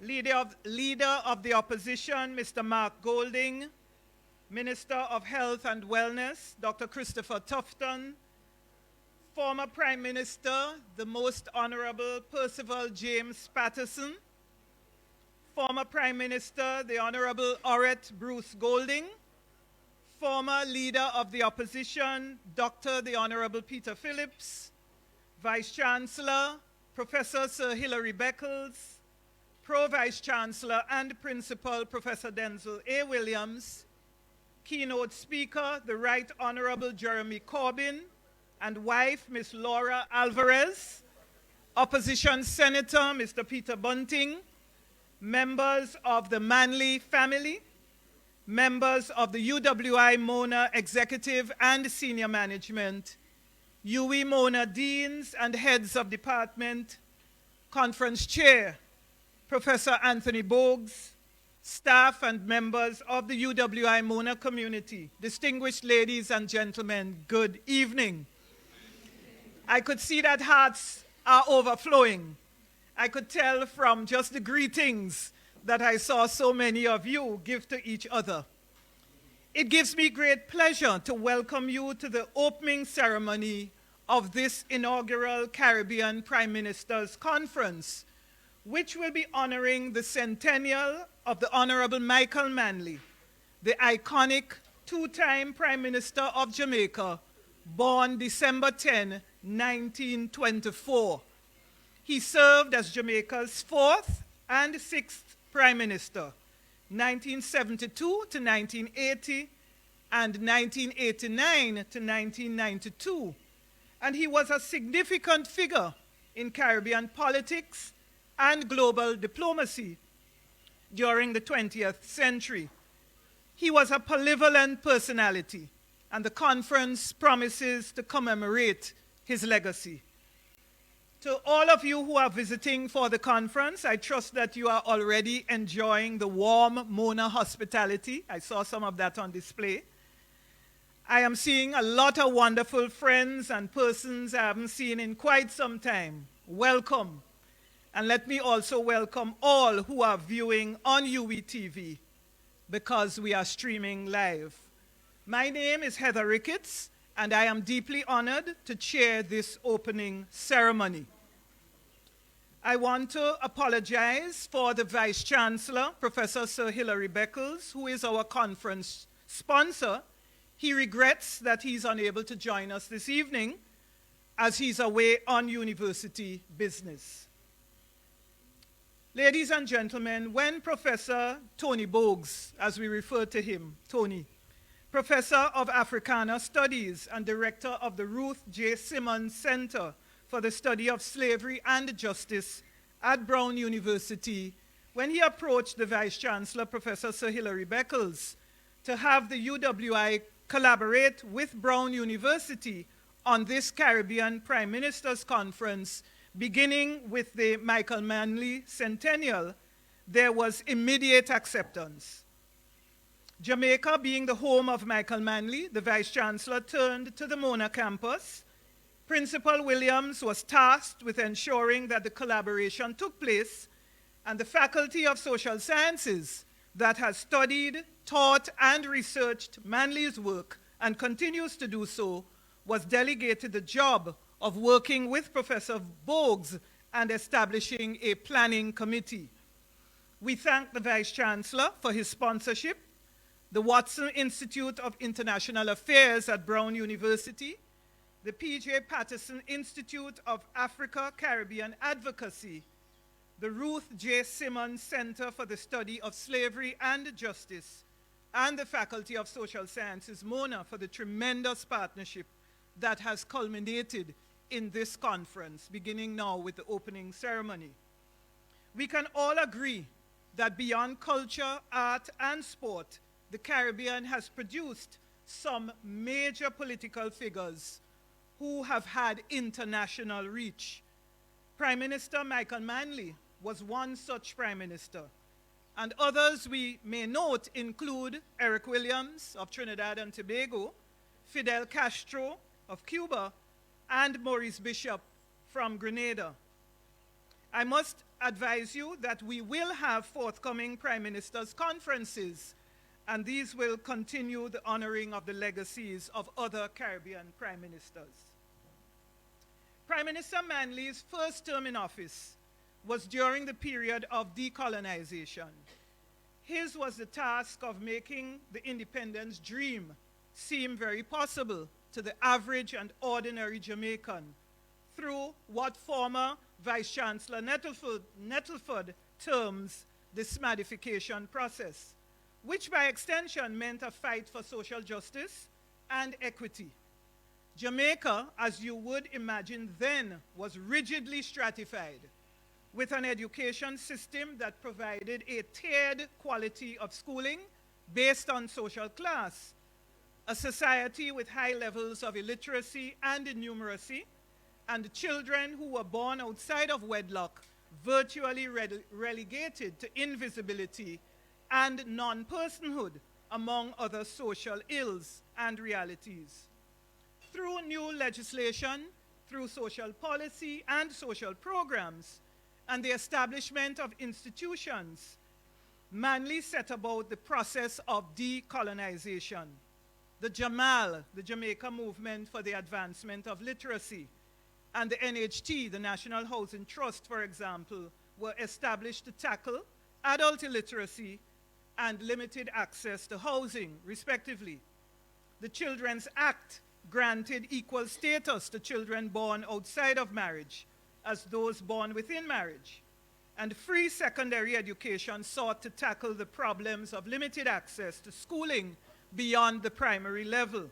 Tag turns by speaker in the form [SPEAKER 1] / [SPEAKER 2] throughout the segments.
[SPEAKER 1] Leader of the Opposition, Mr. Mark Golding, Minister of Health and Wellness, Dr. Christopher Tufton, former Prime Minister, the Most Honorable Percival James Patterson, former Prime Minister, the Honorable Orette Bruce Golding, former Leader of the Opposition, Dr. the Honorable Peter Phillips, Vice Chancellor, Professor Sir Hilary Beckles, Pro-Vice Chancellor and Principal, Professor Denzel A. Williams, keynote speaker, the Right Honorable Jeremy Corbyn, and wife, Ms. Laura Alvarez, Opposition Senator, Mr. Peter Bunting, members of the Manley family, members of the UWI Mona Executive and Senior Management, UWI Mona Deans and Heads of Department, Conference Chair, Professor Anthony Bogues, staff and members of the UWI Mona community, distinguished ladies and gentlemen, good evening. I could see that hearts are overflowing. I could tell from just the greetings that I saw so many of you give to each other. It gives me great pleasure to welcome you to the opening ceremony of this inaugural Caribbean Prime Ministers Conference, which will be honoring the centennial of the Honorable Michael Manley, the iconic two-time Prime Minister of Jamaica, born December 10, 1924. He served as Jamaica's fourth and sixth Prime Minister, 1972 to 1980 and 1989 to 1992. And he was a significant figure in Caribbean politics and global diplomacy during the 20th century. He was a polyvalent personality, and the conference promises to commemorate his legacy. To all of you who are visiting for the conference, I trust that you are already enjoying the warm Mona hospitality. I saw some of that on display. I am seeing a lot of wonderful friends and persons I haven't seen in quite some time. Welcome. And let me also welcome all who are viewing on UWITV, because we are streaming live. My name is Heather Ricketts, and I am deeply honored to chair this opening ceremony. I want to apologize for the Vice Chancellor, Professor Sir Hilary Beckles, who is our conference sponsor. He regrets that he's unable to join us this evening as he's away on university business. Ladies and gentlemen, when Professor Tony Bogues, as we refer to him, Tony, Professor of Africana Studies and Director of the Ruth J. Simmons Center for the Study of Slavery and Justice at Brown University, when he approached the Vice Chancellor, Professor Sir Hilary Beckles, to have the UWI collaborate with Brown University on this Caribbean Prime Ministers Conference, beginning with the Michael Manley Centennial, there was immediate acceptance. Jamaica being the home of Michael Manley, the Vice Chancellor turned to the Mona campus. Principal Williams was tasked with ensuring that the collaboration took place, and the Faculty of Social Sciences that has studied, taught, and researched Manley's work and continues to do so was delegated the job of working with Professor Bogues and establishing a planning committee. We thank the Vice Chancellor for his sponsorship, the Watson Institute of International Affairs at Brown University, the P.J. Patterson Institute of Africa Caribbean Advocacy, the Ruth J. Simmons Center for the Study of Slavery and Justice, and the Faculty of Social Sciences, Mona, for the tremendous partnership that has culminated in this conference, beginning now with the opening ceremony. We can all agree that beyond culture, art, and sport, the Caribbean has produced some major political figures who have had international reach. Prime Minister Michael Manley was one such Prime Minister, and others we may note include Eric Williams of Trinidad and Tobago, Fidel Castro of Cuba, and Maurice Bishop from Grenada. I must advise you that we will have forthcoming Prime Ministers Conferences, and these will continue the honoring of the legacies of other Caribbean Prime Ministers. Prime Minister Manley's first term in office was during the period of decolonization. His was the task of making the independence dream seem very possible to the average and ordinary Jamaican through what former Vice Chancellor Nettleford terms the smadification process, which by extension meant a fight for social justice and equity. Jamaica, as you would imagine then, was rigidly stratified, with an education system that provided a tiered quality of schooling based on social class, a society with high levels of illiteracy and innumeracy, and children who were born outside of wedlock virtually relegated to invisibility and non-personhood, among other social ills and realities. Through new legislation, through social policy and social programs, and the establishment of institutions, Manley set about the process of decolonization. The JAMAL, the Jamaica Movement for the Advancement of Literacy, and the NHT, the National Housing Trust, for example, were established to tackle adult illiteracy and limited access to housing, respectively. The Children's Act granted equal status to children born outside of marriage as those born within marriage. And free secondary education sought to tackle the problems of limited access to schooling beyond the primary level.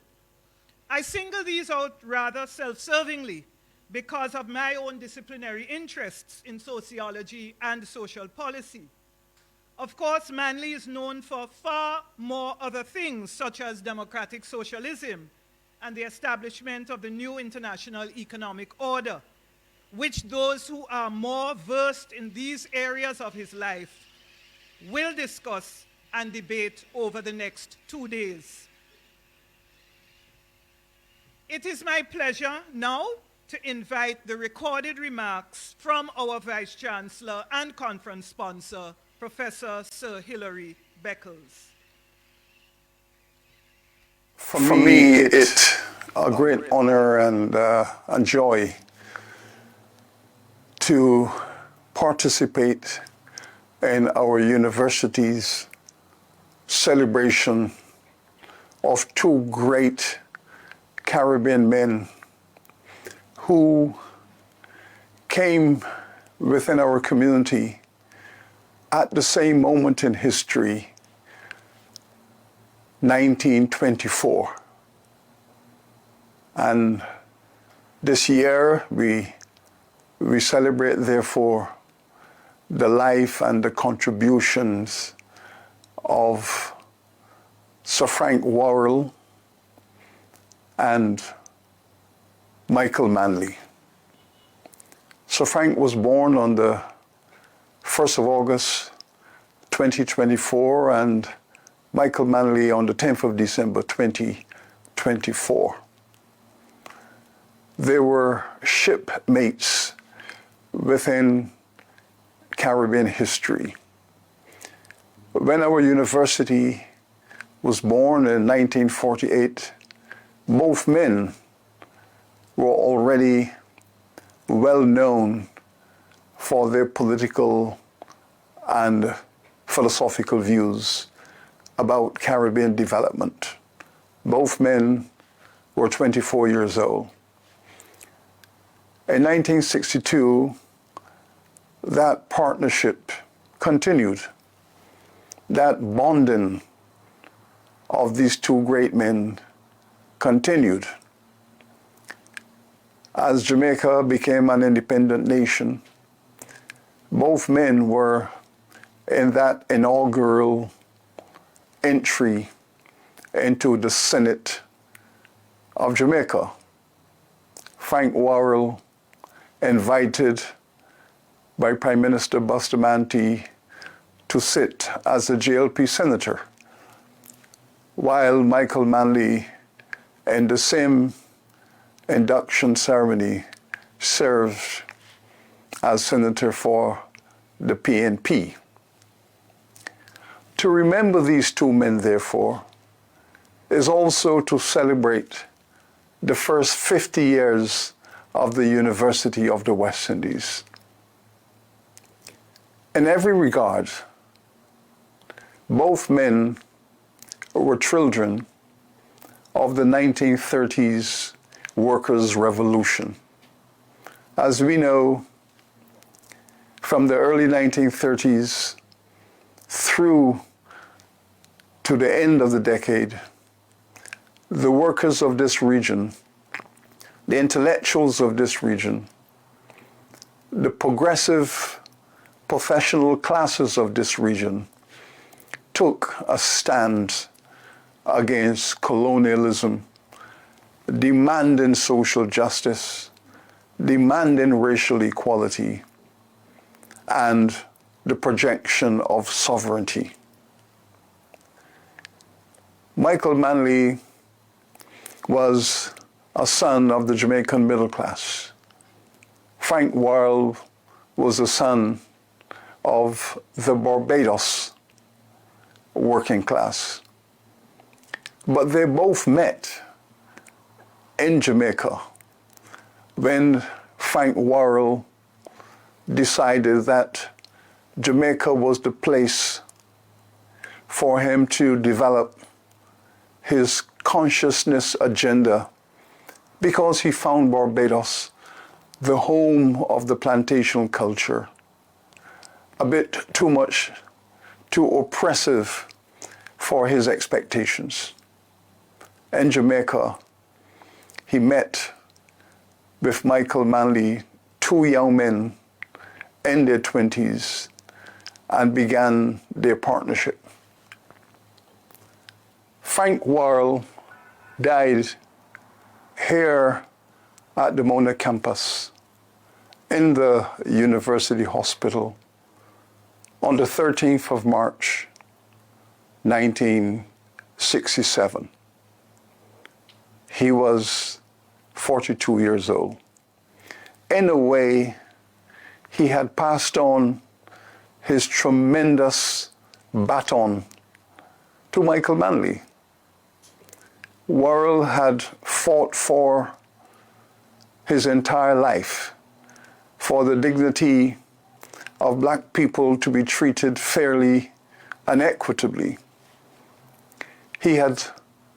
[SPEAKER 1] I single these out rather self-servingly because of my own disciplinary interests in sociology and social policy. Of course, Manley is known for far more other things, such as democratic socialism and the establishment of the new international economic order, which those who are more versed in these areas of his life will discuss and debate over the next 2 days. It is my pleasure now to invite the recorded remarks from our Vice Chancellor and conference sponsor, Professor Sir Hilary Beckles.
[SPEAKER 2] For me, it's a great honor and joy to participate in our university's celebration of two great Caribbean men who came within our community at the same moment in history, 1924. And this year we celebrate, therefore, the life and the contributions of Sir Frank Worrell and Michael Manley. Sir Frank was born on the 1st of August 2024 and Michael Manley on the 10th of December 2024. They were shipmates within Caribbean history. When our university was born in 1948, both men were already well known for their political and philosophical views about Caribbean development. Both men were 24 years old. In 1962, that partnership continued. That bonding of these two great men continued. As Jamaica became an independent nation, both men were in that inaugural entry into the Senate of Jamaica. Frank Worrell, invited by Prime Minister Bustamante to sit as a JLP senator, while Michael Manley, in the same induction ceremony, served as senator for the PNP. To remember these two men, therefore, is also to celebrate the first 50 years of the University of the West Indies. In every regard, both men were children of the 1930s workers' revolution. As we know, from the early 1930s through to the end of the decade, the workers of this region, the intellectuals of this region, the progressive professional classes of this region took a stand against colonialism, demanding social justice, demanding racial equality, and the projection of sovereignty. Michael Manley was a son of the Jamaican middle class. Frank Worrell was a son of the Barbados working class. But they both met in Jamaica when Frank Worrell decided that Jamaica was the place for him to develop his consciousness agenda, because he found Barbados, the home of the plantation culture, a bit too oppressive for his expectations. In Jamaica, he met with Michael Manley, two young men in their 20s, and began their partnership. Frank Worrell died here at the Mona campus in the University Hospital on the 13th of March, 1967. He was 42 years old. In a way, he had passed on his tremendous baton to Michael Manley. Worrell had fought for his entire life for the dignity of black people to be treated fairly and equitably. He had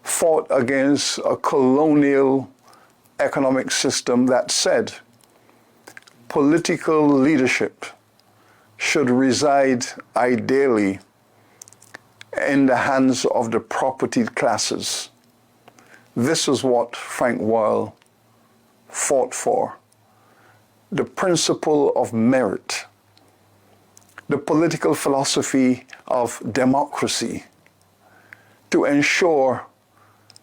[SPEAKER 2] fought against a colonial economic system that said political leadership should reside ideally in the hands of the propertied classes. This is what Frank Worrell fought for: the principle of merit, the political philosophy of democracy, to ensure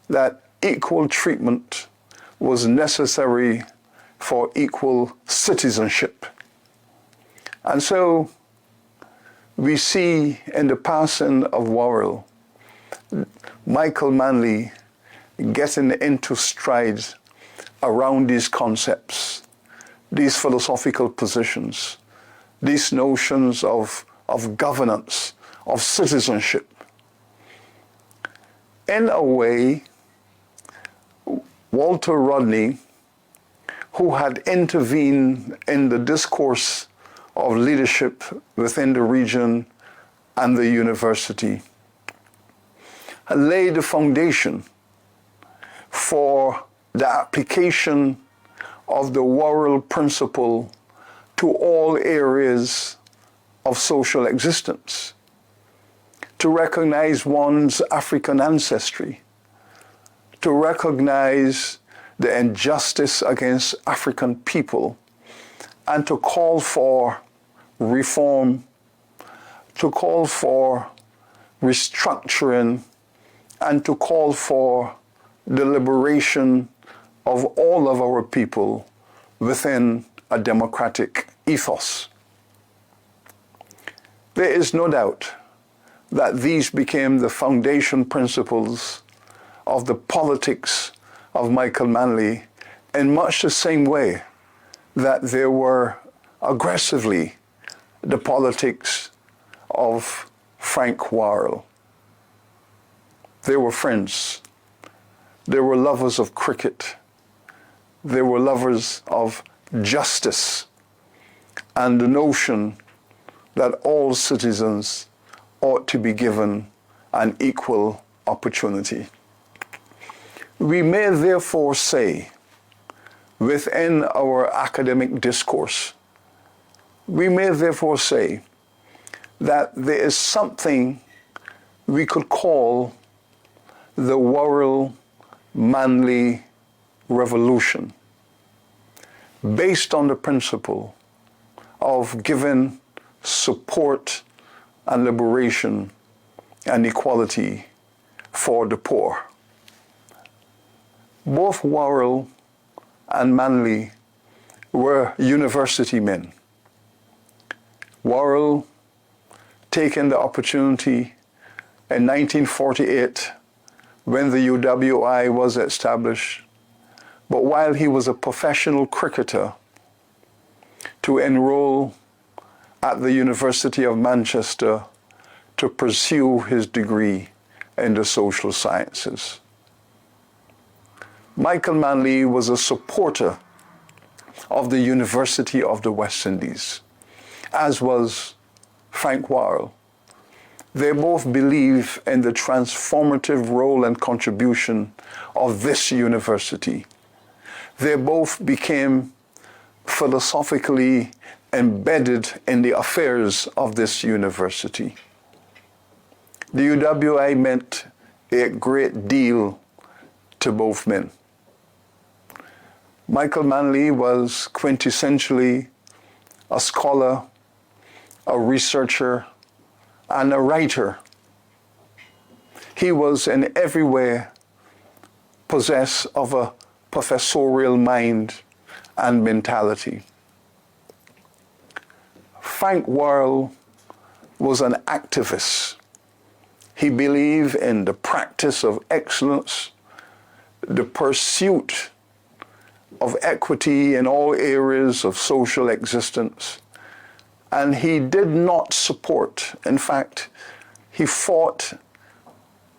[SPEAKER 2] that equal treatment was necessary for equal citizenship. And so we see in the passing of Worrell, Michael Manley getting into stride around these concepts, these philosophical positions, these notions of governance, of citizenship. In a way, Walter Rodney, who had intervened in the discourse of leadership within the region and the university, had laid the foundation for the application of the Worrell principle to all areas of social existence, to recognize one's African ancestry, to recognize the injustice against African people, and to call for reform, to call for restructuring, and to call for the liberation of all of our people within a democratic ethos. There is no doubt that these became the foundation principles of the politics of Michael Manley in much the same way that they were aggressively the politics of Frank Worrell. They were friends. They were lovers of cricket. They were lovers of justice and the notion that all citizens ought to be given an equal opportunity. We may therefore say, within our academic discourse, we may therefore say that there is something we could call the Worrell-Manley Revolution, based on the principle of giving support and liberation and equality for the poor. Both Worrell and Manley were university men. Worrell taking the opportunity in 1948 when the UWI was established, but while he was a professional cricketer, to enroll at the University of Manchester to pursue his degree in the social sciences. Michael Manley was a supporter of the University of the West Indies, as was Frank Worrell. They both believe in the transformative role and contribution of this university. They both became philosophically embedded in the affairs of this university. The UWI meant a great deal to both men. Michael Manley was quintessentially a scholar, a researcher, and a writer. He was in every way possessed of a professorial mind and mentality. Frank Worrell was an activist. He believed in the practice of excellence, the pursuit of equity in all areas of social existence. And he did not support, in fact, he fought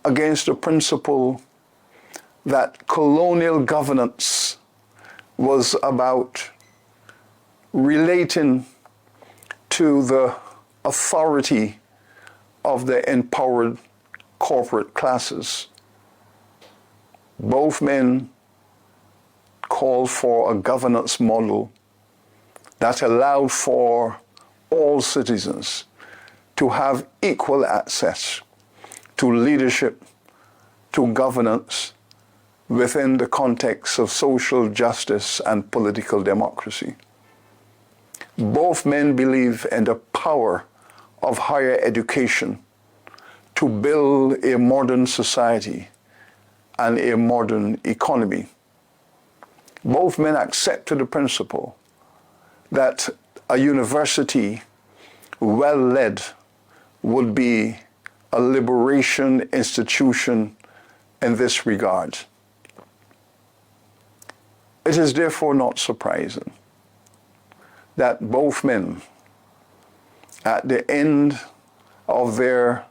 [SPEAKER 2] against the principle that colonial governance was about relating to the authority of the empowered corporate classes. Both men called for a governance model that allowed for all citizens to have equal access to leadership, to governance within the context of social justice and political democracy. Both men believe in the power of higher education to build a modern society and a modern economy. Both men accepted the principle that a university well led would be a liberation institution in this regard. It is therefore not surprising that both men, at the end of their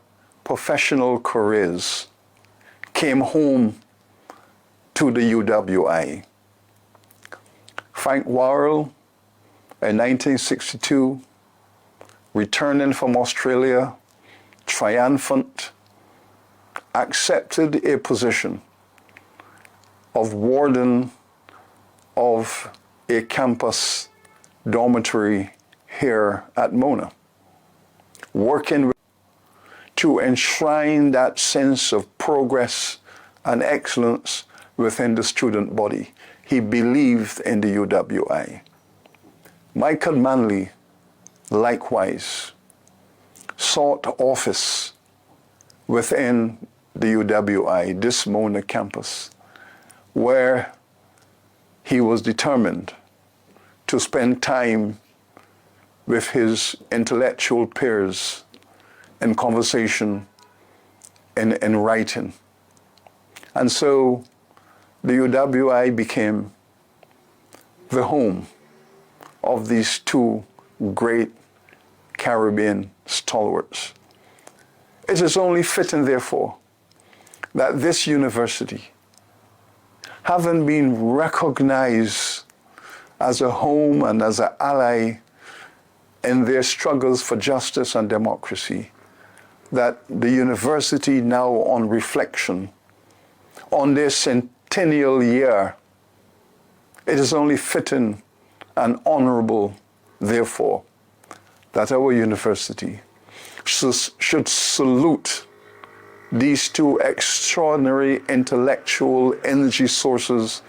[SPEAKER 2] professional careers, came home to the UWI. Frank Worrell, in 1962, returning from Australia, triumphant, accepted a position of warden of a campus dormitory here at Mona, working to enshrine that sense of progress and excellence within the student body. He believed in the UWI. Michael Manley, likewise, sought office within the UWI, this Mona campus, where he was determined to spend time with his intellectual peers in conversation, in writing. And so the UWI became the home of these two great Caribbean stalwarts. It is only fitting, therefore, that this university, having been recognized as a home and as an ally in their struggles for justice and democracy, that the university now, on reflection, on their centennial year, it is only fitting and honorable, therefore, that our university should salute these two extraordinary intellectual energy sources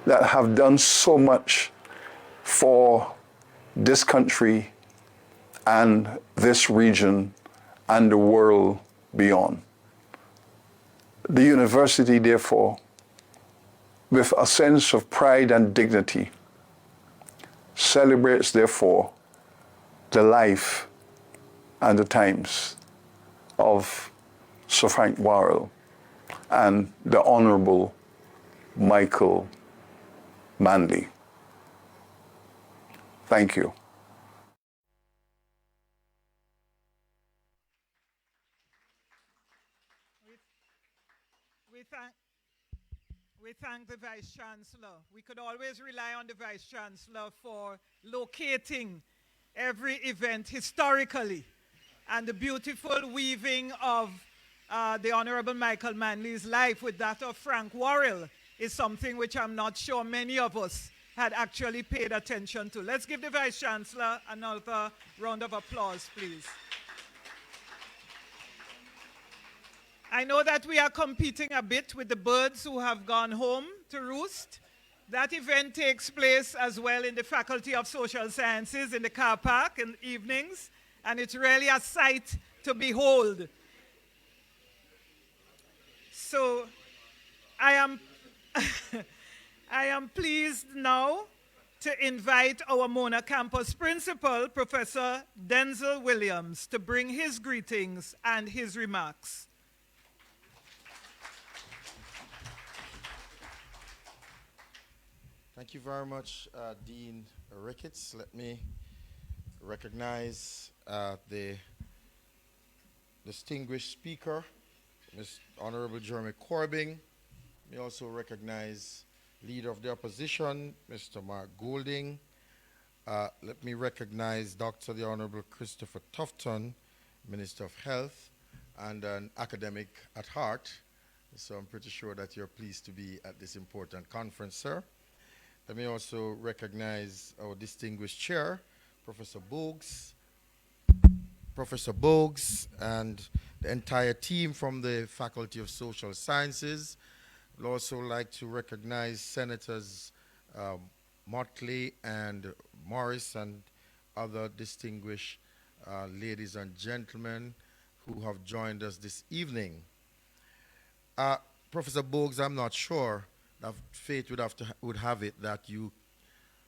[SPEAKER 2] that have done so much for this country and this region and the world beyond. The university, therefore, with a sense of pride and dignity, celebrates, therefore, the life and the times of Sir Frank Worrell and the Honorable Michael Manley. Thank you.
[SPEAKER 1] We thank the Vice Chancellor. We could always rely on the Vice Chancellor for locating every event historically, and the beautiful weaving of the Honorable Michael Manley's life with that of Frank Worrell is something which I'm not sure many of us had actually paid attention to. Let's give the Vice Chancellor another round of applause, please. I know that we are competing a bit with the birds who have gone home to roost. That event takes place as well in the Faculty of Social Sciences in the car park in the evenings, and it's really a sight to behold. So I am, I am pleased now to invite our Mona Campus Principal, Professor Denzel Williams, to bring his greetings and his remarks.
[SPEAKER 3] Thank you very much, Dean Ricketts. Let me recognize the distinguished speaker, Ms. Honorable Jeremy Corbyn. May also recognize Leader of the Opposition, Mr. Mark Golding. Let me recognize Dr. the Honorable Christopher Tufton, Minister of Health, and an academic at heart. So I'm pretty sure that you're pleased to be at this important conference, sir. Let me also recognize our distinguished chair, Professor Bogues, and the entire team from the Faculty of Social Sciences. I'd also like to recognize Senators Motley and Morris and other distinguished ladies and gentlemen who have joined us this evening. Professor Bogues, I'm not sure that fate would have it that you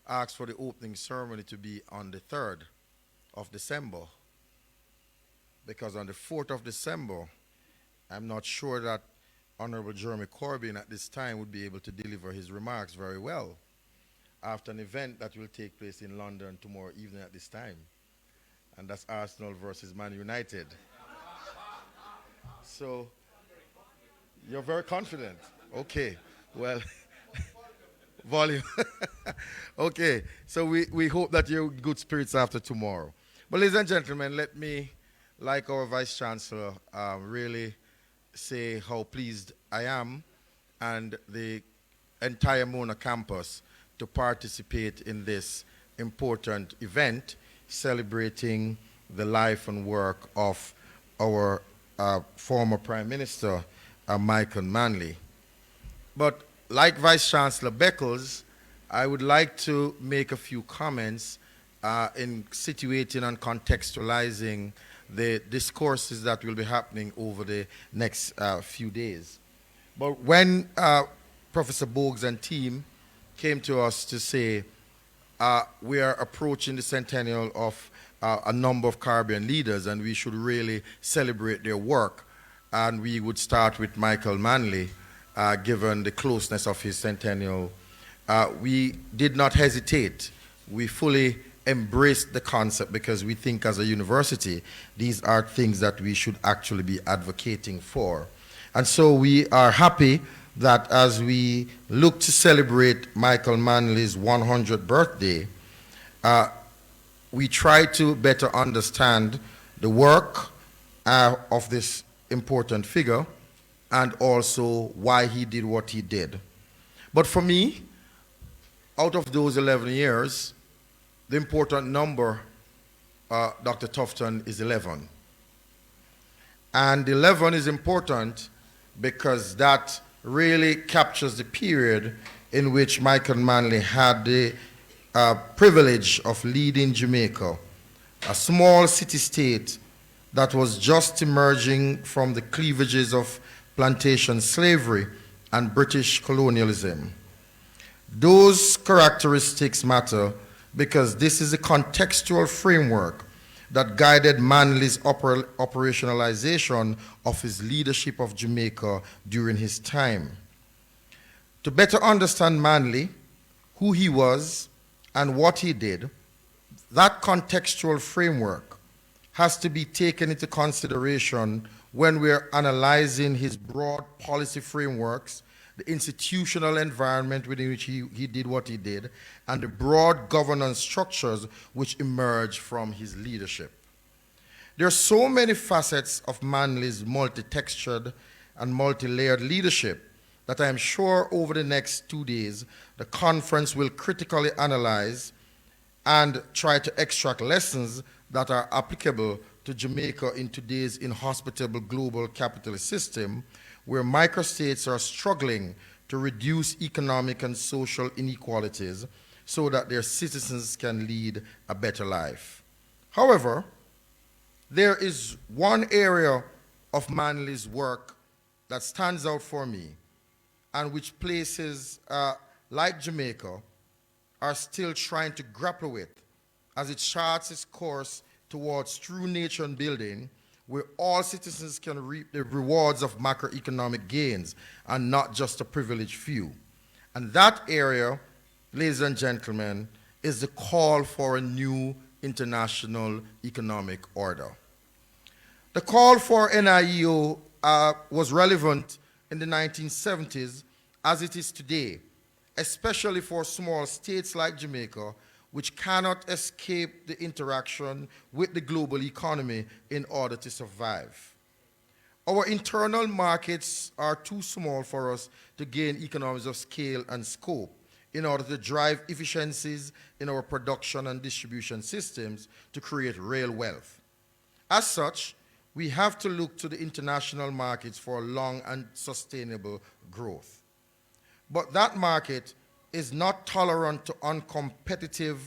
[SPEAKER 3] asked for the opening ceremony to be on the 3rd of December. Because on the 4th of December, I'm not sure that Honorable Jeremy Corbyn at this time would be able to deliver his remarks very well after an event that will take place in London tomorrow evening at this time. And that's Arsenal versus Man United. So, you're very confident. Okay. Well, volume. Okay, so we hope that you're in good spirits after tomorrow. But ladies and gentlemen, let me, like our Vice Chancellor, really say how pleased I am and the entire Mona campus to participate in this important event celebrating the life and work of our former Prime Minister, Michael Manley. But like Vice Chancellor Beckles, I would like to make a few comments in situating and contextualizing the discourses that will be happening over the next few days. But when Professor Bogues and team came to us to say we are approaching the centennial of a number of Caribbean leaders and we should really celebrate their work, and we would start with Michael Manley, given the closeness of his centennial, we did not hesitate. We fully embraced the concept because we think as a university, these are things that we should actually be advocating for. And so we are happy that as we look to celebrate Michael Manley's 100th birthday, we try to better understand the work of this important figure and also why he did what he did. But for me, out of those 11 years, the important number, Dr. Tufton, is 11. And 11 is important because that really captures the period in which Michael Manley had the privilege of leading Jamaica, a small city-state that was just emerging from the cleavages of plantation slavery and British colonialism. Those characteristics matter because this is a contextual framework that guided Manley's operationalization of his leadership of Jamaica during his time. To better understand Manley, who he was, and what he did, that contextual framework has to be taken into consideration when we're analyzing his broad policy frameworks, the institutional environment within which he did what he did, and the broad governance structures which emerged from his leadership. There are so many facets of Manley's multi-textured and multi-layered leadership that I am sure over the next 2 days, the conference will critically analyze and try to extract lessons that are applicable to Jamaica in today's inhospitable global capitalist system, where microstates are struggling to reduce economic and social inequalities so that their citizens can lead a better life. However, there is one area of Manley's work that stands out for me and which places like Jamaica are still trying to grapple with as it charts its course towards true nation building, where all citizens can reap the rewards of macroeconomic gains and not just a privileged few. And that area, ladies and gentlemen, is the call for a new international economic order. The call for NIEO was relevant in the 1970s as it is today, especially for small states like Jamaica, which cannot escape the interaction with the global economy in order to survive. Our internal markets are too small for us to gain economies of scale and scope in order to drive efficiencies in our production and distribution systems to create real wealth. As such, we have to look to the international markets for long and sustainable growth. But that market is not tolerant to uncompetitive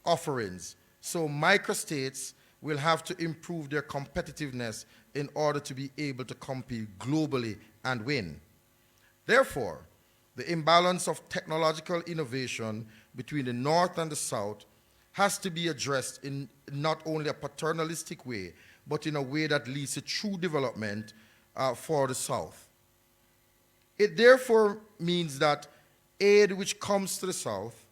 [SPEAKER 3] offerings, so microstates will have to improve their competitiveness in order to be able to compete globally and win. Therefore, the imbalance of technological innovation between the North and the South has to be addressed in not only a paternalistic way, but in a way that leads to true development for the South. It therefore means that aid which comes to the South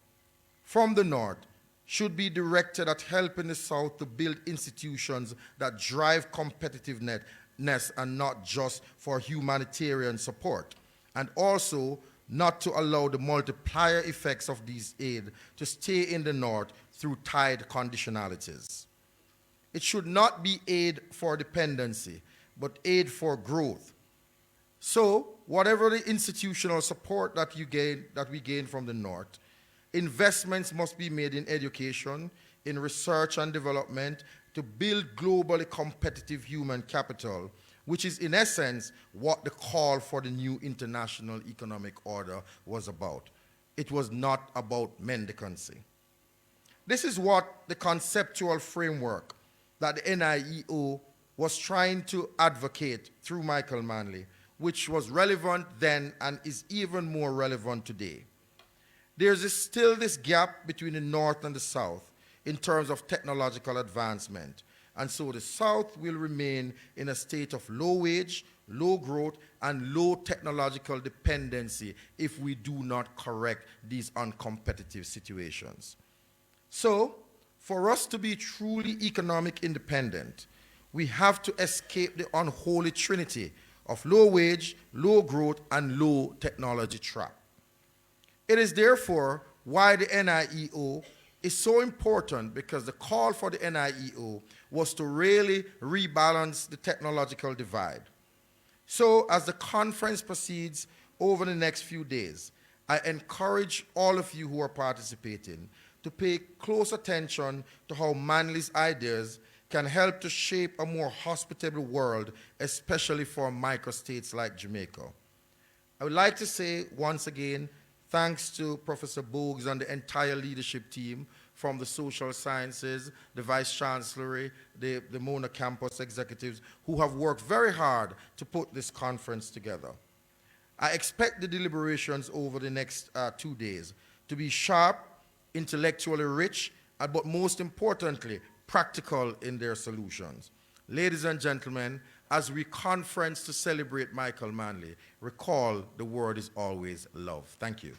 [SPEAKER 3] from the North should be directed at helping the South to build institutions that drive competitiveness and not just for humanitarian support, and also not to allow the multiplier effects of these aid to stay in the North through tied conditionalities. It should not be aid for dependency, but aid for growth. So, whatever the institutional support that we gain from the North, investments must be made in education, in research and development to build globally competitive human capital, which is in essence what the call for the new international economic order was about. It was not about mendicancy. This is what the conceptual framework that the NIEO was trying to advocate through Michael Manley, which was relevant then and is even more relevant today. There's still this gap between the North and the South in terms of technological advancement. And so the South will remain in a state of low wage, low growth, and low technological dependency if we do not correct these uncompetitive situations. So for us to be truly economic independent, we have to escape the unholy trinity of low wage, low growth, and low technology trap. It is therefore why the NIEO is so important, because the call for the NIEO was to really rebalance the technological divide. So as the conference proceeds over the next few days, I encourage all of you who are participating to pay close attention to how Manly's ideas can help to shape a more hospitable world, especially for microstates like Jamaica. I would like to say once again, thanks to Professor Bogues and the entire leadership team from the social sciences, the Vice Chancellery, the Mona campus executives, who have worked very hard to put this conference together. I expect the deliberations over the next 2 days to be sharp, intellectually rich, but most importantly, practical in their solutions. Ladies and gentlemen, as we conference to celebrate Michael Manley, recall the word is always love. Thank you.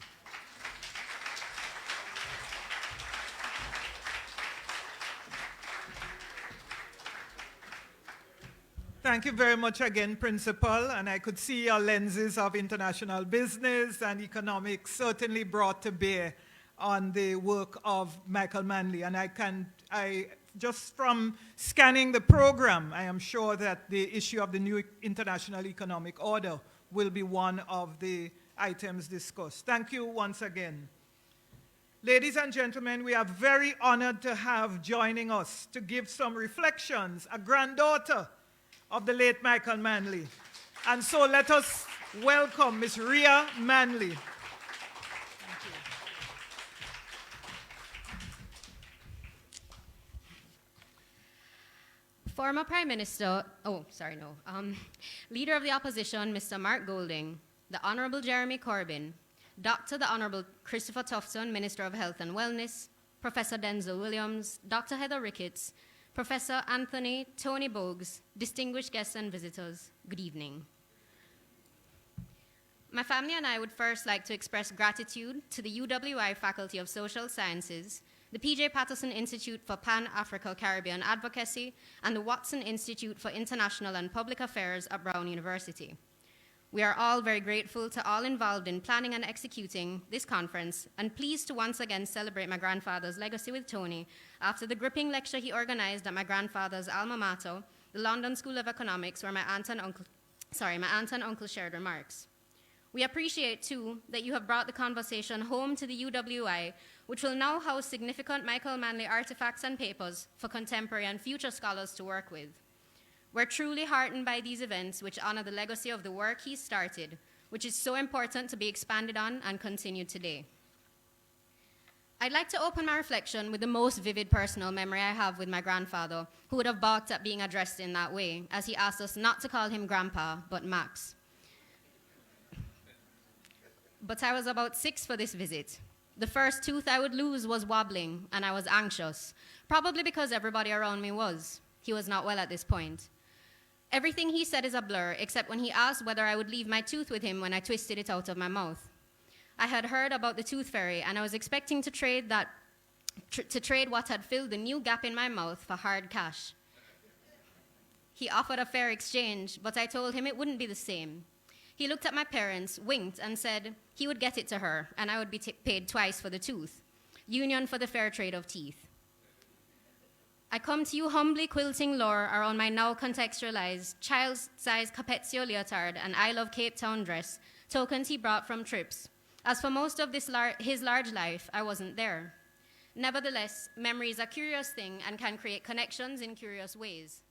[SPEAKER 1] Thank you very much again, Principal. And I could see your lenses of international business and economics certainly brought to bear on the work of Michael Manley. And just from scanning the program, I am sure that the issue of the new international economic order will be one of the items discussed. Thank you once again. Ladies and gentlemen, we are very honored to have joining us to give some reflections, a granddaughter of the late Michael Manley. And so let us welcome Ms. Rhea Manley.
[SPEAKER 4] Former Prime Minister, Leader of the Opposition, Mr. Mark Golding, the Honorable Jeremy Corbyn, Dr. the Honorable Christopher Tufton, Minister of Health and Wellness, Professor Denzel Williams, Dr. Heather Ricketts, Professor Anthony Tony Bogues, distinguished guests and visitors, good evening. My family and I would first like to express gratitude to the UWI Faculty of Social Sciences, the P.J. Patterson Institute for Pan-Africa-Caribbean Advocacy, and the Watson Institute for International and Public Affairs at Brown University. We are all very grateful to all involved in planning and executing this conference, and pleased to once again celebrate my grandfather's legacy with Tony after the gripping lecture he organized at my grandfather's alma mater, the London School of Economics, where my aunt and uncle shared remarks. We appreciate, too, that you have brought the conversation home to the UWI, which will now house significant Michael Manley artifacts and papers for contemporary and future scholars to work with. We're truly heartened by these events, which honor the legacy of the work he started, which is so important to be expanded on and continued today. I'd like to open my reflection with the most vivid personal memory I have with my grandfather, who would have balked at being addressed in that way, as he asked us not to call him Grandpa, but Max. But I was about 6 for this visit. The first tooth I would lose was wobbling, and I was anxious, probably because everybody around me was. He was not well at this point. Everything he said is a blur, except when he asked whether I would leave my tooth with him when I twisted it out of my mouth. I had heard about the tooth fairy, and I was expecting to trade what had filled the new gap in my mouth for hard cash. He offered a fair exchange, but I told him it wouldn't be the same. He looked at my parents, winked, and said he would get it to her, and I would be paid twice for the tooth. Union for the fair trade of teeth. I come to you humbly quilting lore around my now contextualized child-sized Capezio leotard and I Love Cape Town dress, tokens he brought from trips. As for most of his large life, I wasn't there. Nevertheless, memory is a curious thing and can create connections in curious ways.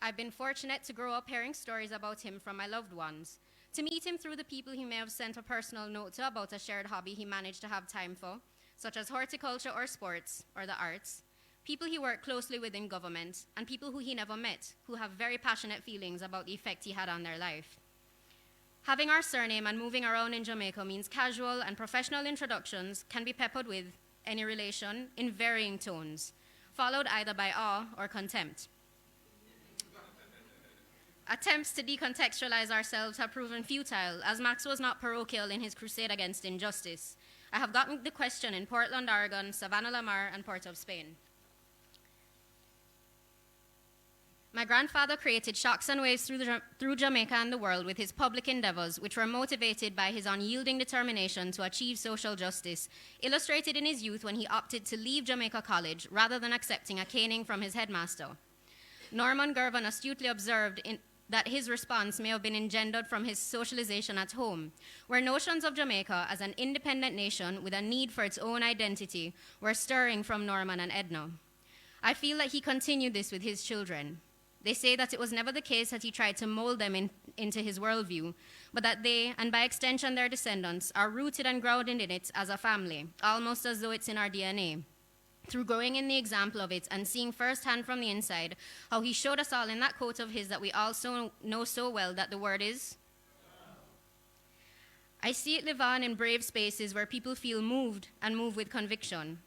[SPEAKER 4] I've been fortunate to grow up hearing stories about him from my loved ones, to meet him through the people he may have sent a personal note to about a shared hobby he managed to have time for, such as horticulture or sports or the arts, people he worked closely with in government, and people who he never met, who have very passionate feelings about the effect he had on their life. Having our surname and moving around in Jamaica means casual and professional introductions can be peppered with any relation in varying tones, followed either by awe or contempt. Attempts to decontextualize ourselves have proven futile, as Max was not parochial in his crusade against injustice. I have gotten the question in Portland, Oregon, Savannah, Lamar, and Port of Spain. My grandfather created shocks and waves through Jamaica and the world with his public endeavors, which were motivated by his unyielding determination to achieve social justice, illustrated in his youth when he opted to leave Jamaica College rather than accepting a caning from his headmaster. Norman Gervin astutely observed that his response may have been engendered from his socialization at home, where notions of Jamaica as an independent nation with a need for its own identity were stirring from Norman and Edna. I feel that he continued this with his children. They say that it was never the case that he tried to mold them into his worldview, but that they, and by extension their descendants, are rooted and grounded in it as a family, almost as though it's in our DNA. Through growing in the example of it and seeing firsthand from the inside how he showed us all in that quote of his that we also know so well that the word is. I see it live on in brave spaces where people feel moved and move with conviction.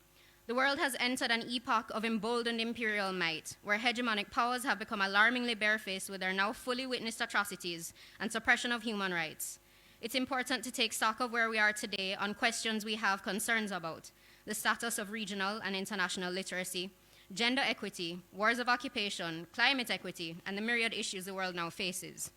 [SPEAKER 4] The world has entered an epoch of emboldened imperial might, where hegemonic powers have become alarmingly barefaced with their now fully witnessed atrocities and suppression of human rights. It's important to take stock of where we are today on questions we have concerns about: the status of regional and international literacy, gender equity, wars of occupation, climate equity, and the myriad issues the world now faces.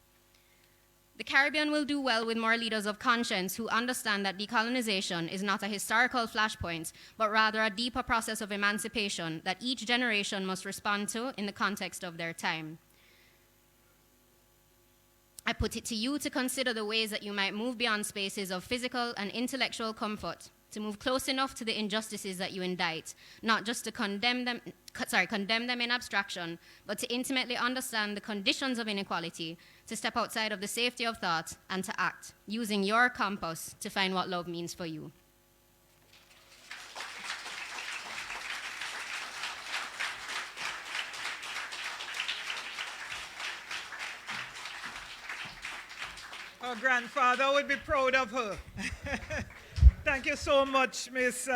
[SPEAKER 4] The Caribbean will do well with more leaders of conscience who understand that decolonization is not a historical flashpoint, but rather a deeper process of emancipation that each generation must respond to in the context of their time. I put it to you to consider the ways that you might move beyond spaces of physical and intellectual comfort, to move close enough to the injustices that you indict, not just to condemn them in abstraction, but to intimately understand the conditions of inequality, to step outside of the safety of thought, and to act, using your compass to find what love means for you.
[SPEAKER 1] Her grandfather would be proud of her. Thank you so much, Miss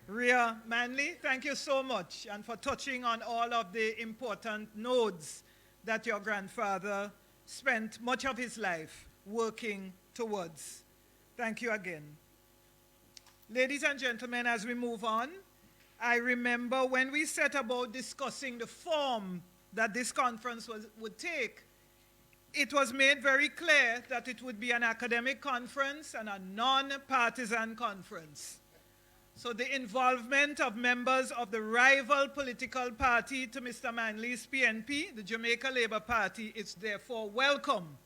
[SPEAKER 1] Rhea Manley. Thank you so much, and for touching on all of the important nodes that your grandfather spent much of his life working towards. Thank you again. Ladies and gentlemen, as we move on, I remember when we set about discussing the form that this conference would take, it was made very clear that it would be an academic conference and a non-partisan conference. So the involvement of members of the rival political party to Mr. Manley's PNP, the Jamaica Labour Party, is therefore welcome.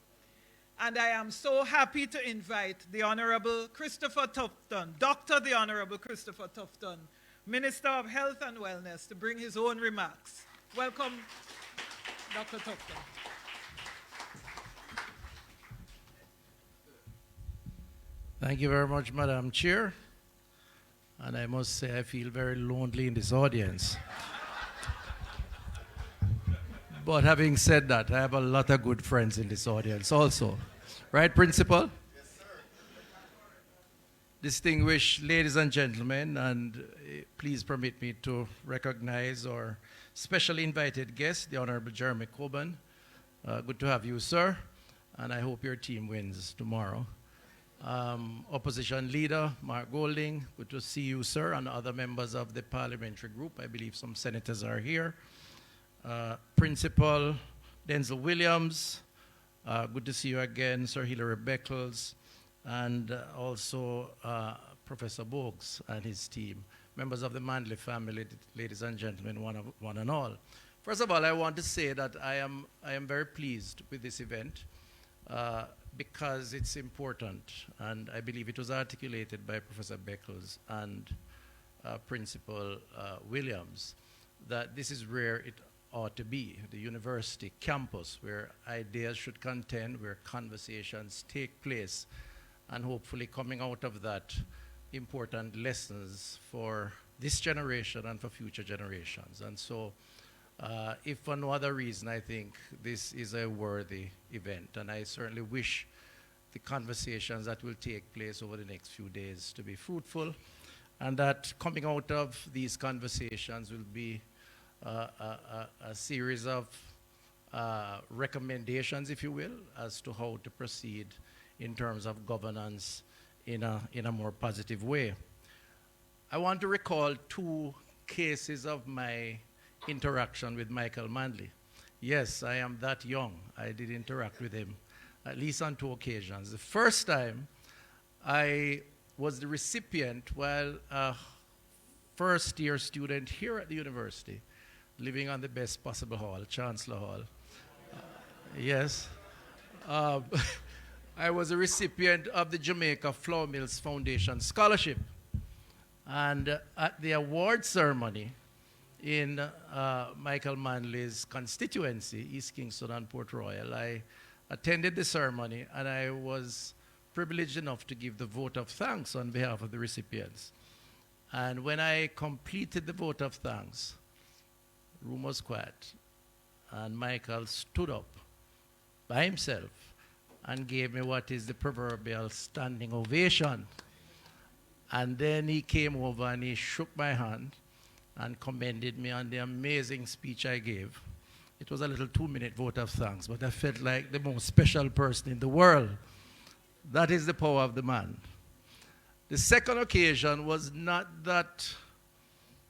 [SPEAKER 1] And I am so happy to invite the Honorable Christopher Tufton, Dr. the Honorable Christopher Tufton, Minister of Health and Wellness, to bring his own remarks. Welcome, Dr. Tufton.
[SPEAKER 5] Thank you very much, Madam Chair. And I must say I feel very lonely in this audience. But having said that, I have a lot of good friends in this audience also. Right, Principal?
[SPEAKER 3] Yes, sir.
[SPEAKER 5] Distinguished ladies and gentlemen, and please permit me to recognize our specially invited guest, the Honorable Jeremy Coburn. Good to have you, sir, and I hope your team wins tomorrow. Opposition Leader Mark Golding, good to see you, sir, and other members of the parliamentary group. I believe some senators are here. Principal Denzel Williams, good to see you again, Sir Hilary Beckles, and also Professor Bogues and his team. Members of the Manley family, ladies and gentlemen, one and all. First of all, I want to say that I am very pleased with this event. Because it's important, and I believe it was articulated by Professor Beckles and Principal Williams, that this is where it ought to be, the university campus, where ideas should contend, where conversations take place, and hopefully coming out of that, important lessons for this generation and for future generations. And so, if for no other reason, I think this is a worthy event, and I certainly wish the conversations that will take place over the next few days to be fruitful, and that coming out of these conversations will be a series of recommendations, if you will, as to how to proceed in terms of governance in a more positive way. I want to recall two cases of my interaction with Michael Manley. Yes, I am that young. I did interact with him at least on 2 occasions. The first time, I was the recipient while a first-year student here at the university, living on the best possible hall, Chancellor Hall. Yes. I was a recipient of the Jamaica Flour Mills Foundation Scholarship. And at the award ceremony in Michael Manley's constituency, East Kingston and Port Royal, I attended the ceremony, and I was privileged enough to give the vote of thanks on behalf of the recipients. And when I completed the vote of thanks, the room was quiet, and Michael stood up by himself and gave me what is the proverbial standing ovation. And then he came over and he shook my hand and commended me on the amazing speech I gave. It was a little 2-minute vote of thanks, but I felt like the most special person in the world. That is the power of the man. The second occasion was not that,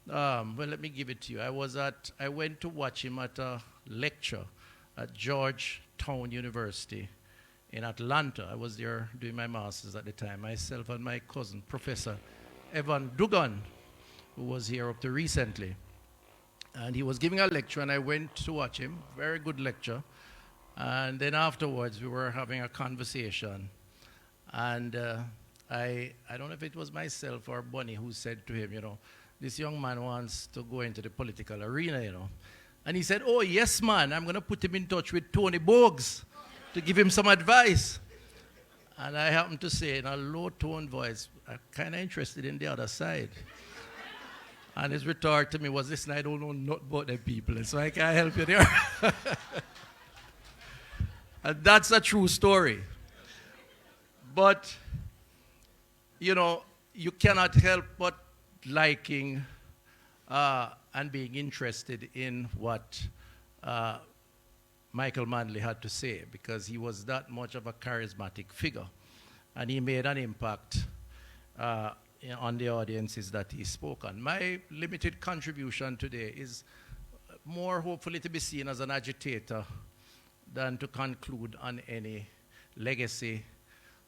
[SPEAKER 5] well, let me give it to you. I went to watch him at a lecture at Georgetown University in Atlanta. I was there doing my master's at the time, myself and my cousin, Professor Evan Dugan, who was here up to recently. And he was giving a lecture, and I went to watch him. Very good lecture. And then afterwards, we were having a conversation. And I don't know if it was myself or Bunny who said to him, you know, this young man wants to go into the political arena, you know. And he said, oh, yes, man, I'm going to put him in touch with Tony Bogues to give him some advice. And I happened to say in a low-tone voice, I'm kind of interested in the other side. And his retort to me was, listen, I don't know nothing about them people, and so I can't help you there. And that's a true story. But, you know, you cannot help but liking and being interested in what Michael Manley had to say, because he was that much of a charismatic figure. And he made an impact on the audiences that he spoke on. My limited contribution today is more hopefully to be seen as an agitator than to conclude on any legacy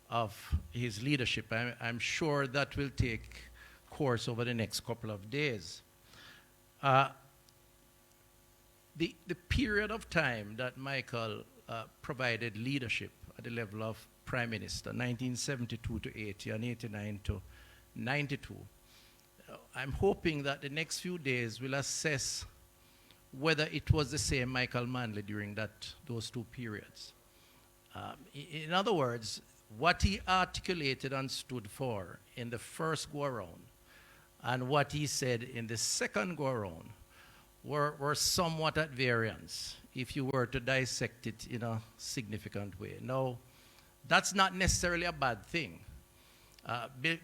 [SPEAKER 5] of his leadership. I'm sure that will take course over the next couple of days. The period of time that Michael provided leadership at the level of Prime Minister, 1972 to 80 and 89 to 92, I'm hoping that the next few days will assess whether it was the same Michael Manley during those 2 periods. In other words, what he articulated and stood for in the first go-around and what he said in the second go-around were somewhat at variance if you were to dissect it in a significant way. Now, that's not necessarily a bad thing.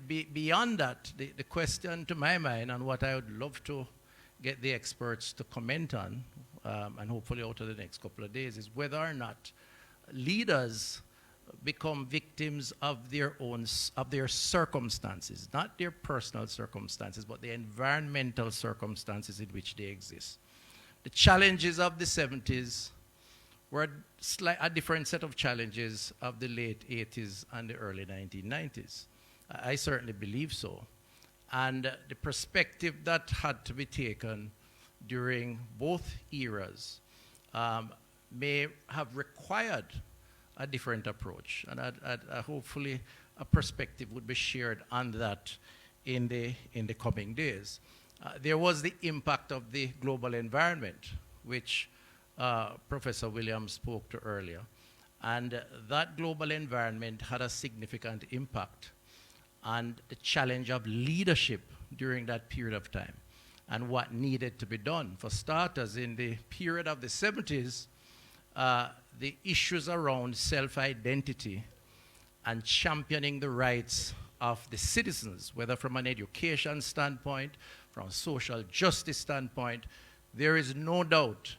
[SPEAKER 5] Beyond that, the question to my mind, and what I would love to get the experts to comment on, and hopefully out of the next couple of days, is whether or not leaders become victims of their circumstances, not their personal circumstances, but the environmental circumstances in which they exist. The challenges of the 70s were a different set of challenges of the late 80s and the early 1990s. I certainly believe so. And the perspective that had to be taken during both eras may have required a different approach. And hopefully a perspective would be shared on that in the coming days. There was the impact of the global environment, which Professor Williams spoke to earlier. And that global environment had a significant impact on the challenge of leadership during that period of time and what needed to be done. For starters, in the period of the 70s, the issues around self-identity and championing the rights of the citizens, whether from an education standpoint, from a social justice standpoint, there is no doubt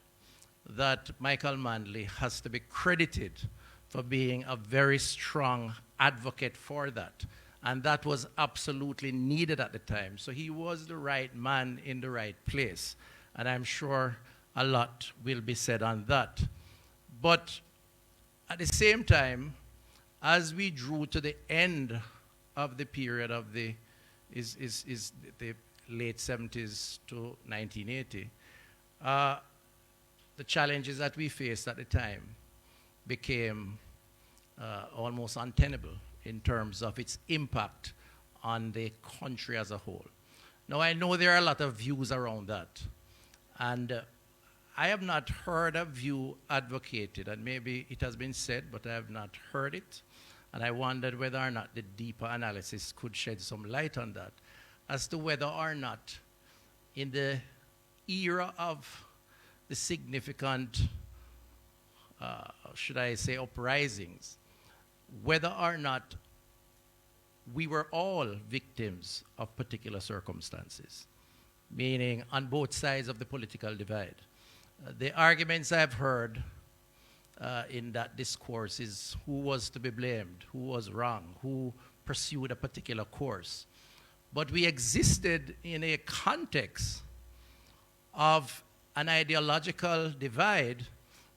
[SPEAKER 5] that Michael Manley has to be credited for being a very strong advocate for that. And that was absolutely needed at the time. So he was the right man in the right place. And I'm sure a lot will be said on that. But at the same time, as we drew to the end of the period of the late 70s to 1980, the challenges that we faced at the time became almost untenable in terms of its impact on the country as a whole. Now, I know there are a lot of views around that, and I have not heard a view advocated, and maybe it has been said, but I have not heard it, and I wondered whether or not the deeper analysis could shed some light on that, as to whether or not in the era of the significant, should I say, uprisings, whether or not we were all victims of particular circumstances, meaning on both sides of the political divide. The arguments I've heard in that discourse is who was to be blamed, who was wrong, who pursued a particular course. But we existed in a context of an ideological divide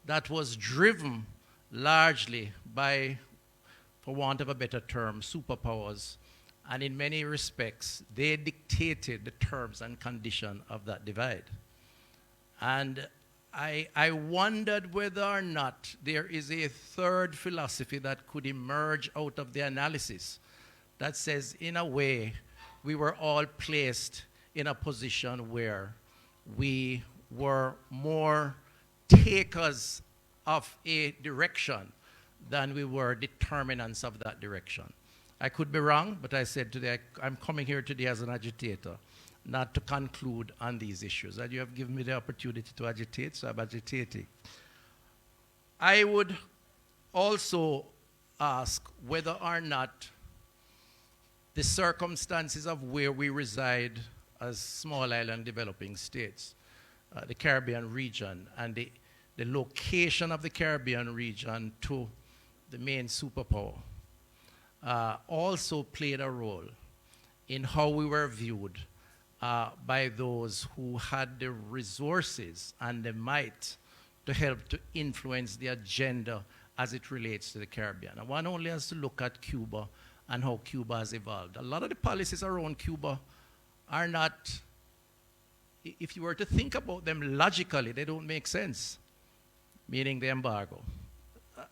[SPEAKER 5] that was driven largely by, for want of a better term, superpowers. And in many respects, they dictated the terms and condition of that divide. And I wondered whether or not there is a third philosophy that could emerge out of the analysis that says, in a way, we were all placed in a position where we were more takers of a direction than we were determinants of that direction. I could be wrong, but I said today, I'm coming here today as an agitator, not to conclude on these issues. And you have given me the opportunity to agitate, so I'm agitating. I would also ask whether or not the circumstances of where we reside as small island developing states, the Caribbean region, and the location of the Caribbean region to the main superpower, also played a role in how we were viewed by those who had the resources and the might to help to influence the agenda as it relates to the Caribbean. And one only has to look at Cuba and how Cuba has evolved. A lot of the policies around Cuba are not, if you were to think about them logically, they don't make sense, meaning the embargo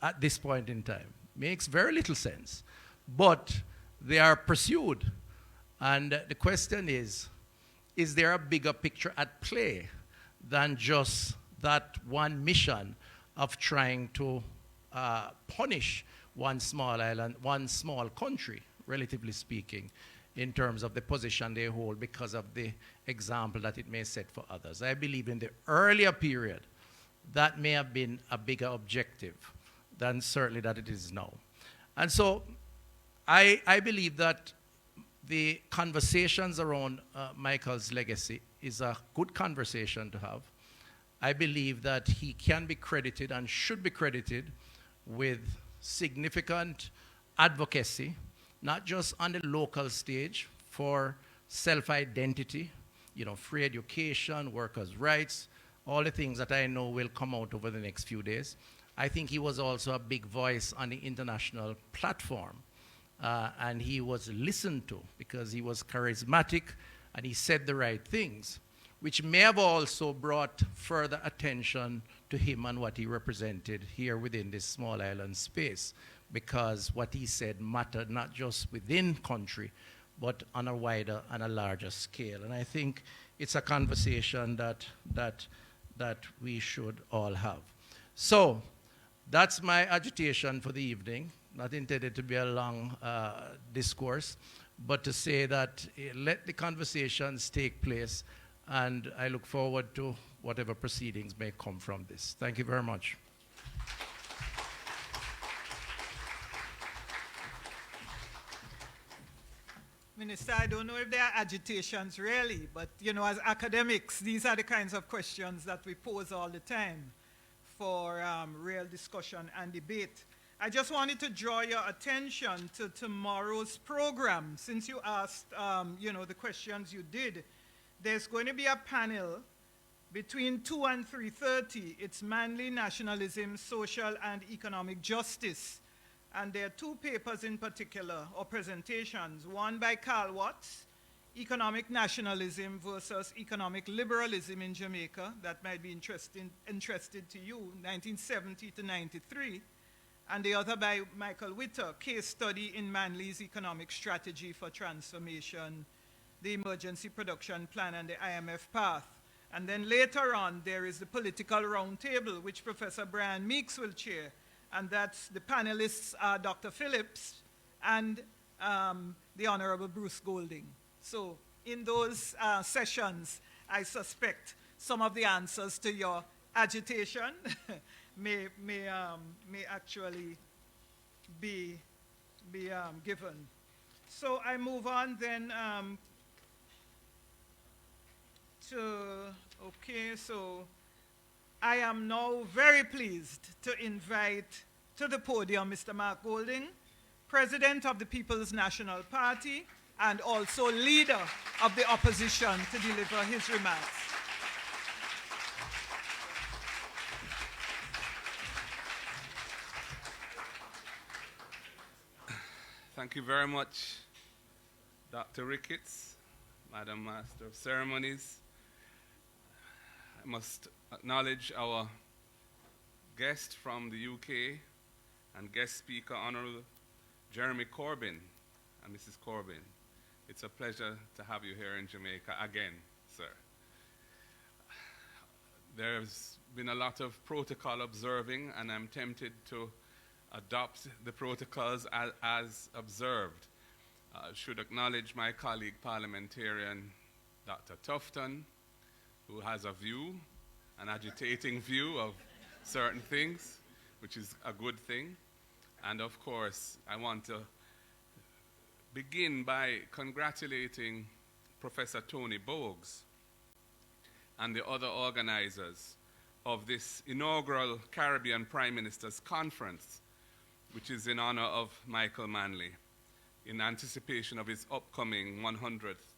[SPEAKER 5] at this point in time. Makes very little sense. But they are pursued. And the question is there a bigger picture at play than just that one mission of trying to punish one small island, one small country, relatively speaking, in terms of the position they hold because of the example that it may set for others? I believe in the earlier period, that may have been a bigger objective than certainly that it is now. And so I believe that the conversations around Michael's legacy is a good conversation to have. I believe that he can be credited and should be credited with significant advocacy, not just on the local stage for self-identity, free education, workers' rights, all the things that I know will come out over the next few days. I think he was also a big voice on the international platform. And he was listened to because he was charismatic and he said the right things, which may have also brought further attention to him and what he represented here within this small island space, because what he said mattered not just within country, but on a wider and a larger scale. And I think it's a conversation that we should all have. So that's my agitation for the evening. Not intended to be a long discourse, but to say that let the conversations take place, and I look forward to whatever proceedings may come from this. Thank you very much.
[SPEAKER 1] Minister, I don't know if there are agitations really, but as academics, these are the kinds of questions that we pose all the time for real discussion and debate. I just wanted to draw your attention to tomorrow's program. Since you asked, the questions you did, there's going to be a panel Between 2 and 3:30, it's Manly Nationalism, Social and Economic Justice. And there are two papers in particular, or presentations. One by Carl Watts, Economic Nationalism versus Economic Liberalism in Jamaica. That might be interested to you, 1970 to 93. And the other by Michael Witter, Case Study in Manly's Economic Strategy for Transformation, the Emergency Production Plan and the IMF Path. And then later on, there is the Political Roundtable, which Professor Brian Meeks will chair. And that's the panelists are Dr. Phillips and the Honorable Bruce Golding. So in those sessions, I suspect some of the answers to your agitation may actually be given. So I move on then so I am now very pleased to invite to the podium Mr. Mark Golding, President of the People's National Party and also Leader of the Opposition, to deliver his remarks.
[SPEAKER 6] Thank you very much, Dr. Ricketts, Madam Master of Ceremonies. I must acknowledge our guest from the UK and guest speaker, Honorable Jeremy Corbyn and Mrs. Corbyn. It's a pleasure to have you here in Jamaica again, sir. There's been a lot of protocol observing, and I'm tempted to adopt the protocols as observed. Should acknowledge my colleague parliamentarian, Dr. Tufton, who has a view, an agitating view of certain things, which is a good thing. And of course, I want to begin by congratulating Professor Tony Bogues and the other organizers of this inaugural Caribbean Prime Ministers Conference, which is in honor of Michael Manley, in anticipation of his upcoming 100th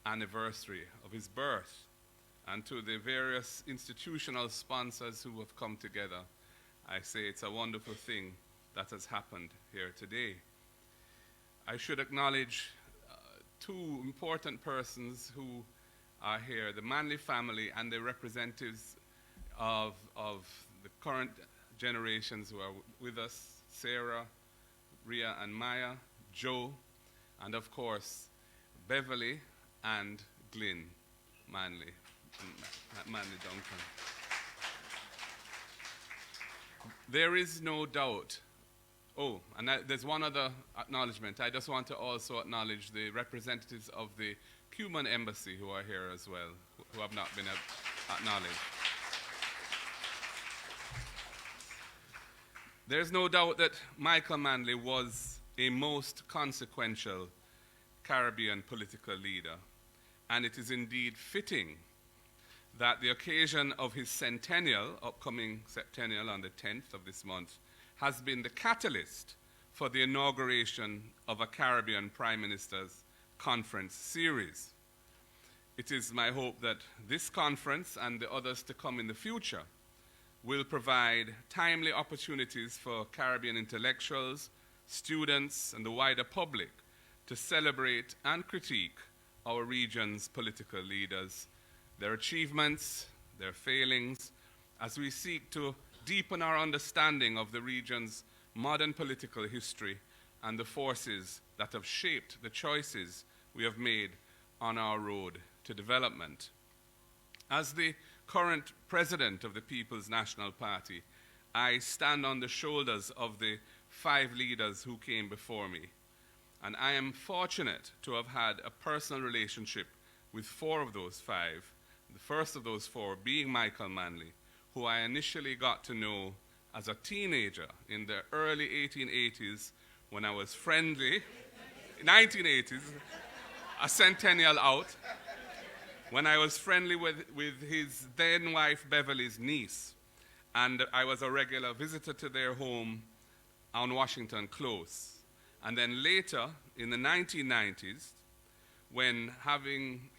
[SPEAKER 6] anniversary of his birth, and to the various institutional sponsors who have come together. I say it's a wonderful thing that has happened here today. I should acknowledge two important persons who are here, the Manley family and the representatives of the current generations who are with us, Sarah, Rhea and Maya, Joe, and of course, Beverly and Glyn Manley, Manley Duncan. There is no doubt. Oh, and there's one other acknowledgement. I just want to also acknowledge the representatives of the Cuban embassy who are here as well, who have not been acknowledged. There's no doubt that Michael Manley was a most consequential Caribbean political leader, and it is indeed fitting that the occasion of his centennial, upcoming septennial on the 10th of this month, has been the catalyst for the inauguration of a Caribbean Prime Ministers Conference series. It is my hope that this conference and the others to come in the future will provide timely opportunities for Caribbean intellectuals, students, and the wider public to celebrate and critique our region's political leaders, their achievements, their failings, as we seek to deepen our understanding of the region's modern political history and the forces that have shaped the choices we have made on our road to development. As the current president of the People's National Party, I stand on the shoulders of the 5 leaders who came before me, and I am fortunate to have had a personal relationship with 4 of those 5, the first of those 4 being Michael Manley, who I initially got to know as a teenager in the early 1880s when I was friendly, 1980s, a centennial out, when I was friendly with his then wife Beverly's niece, and I was a regular visitor to their home on Washington Close. And then later, in the 1990s, when having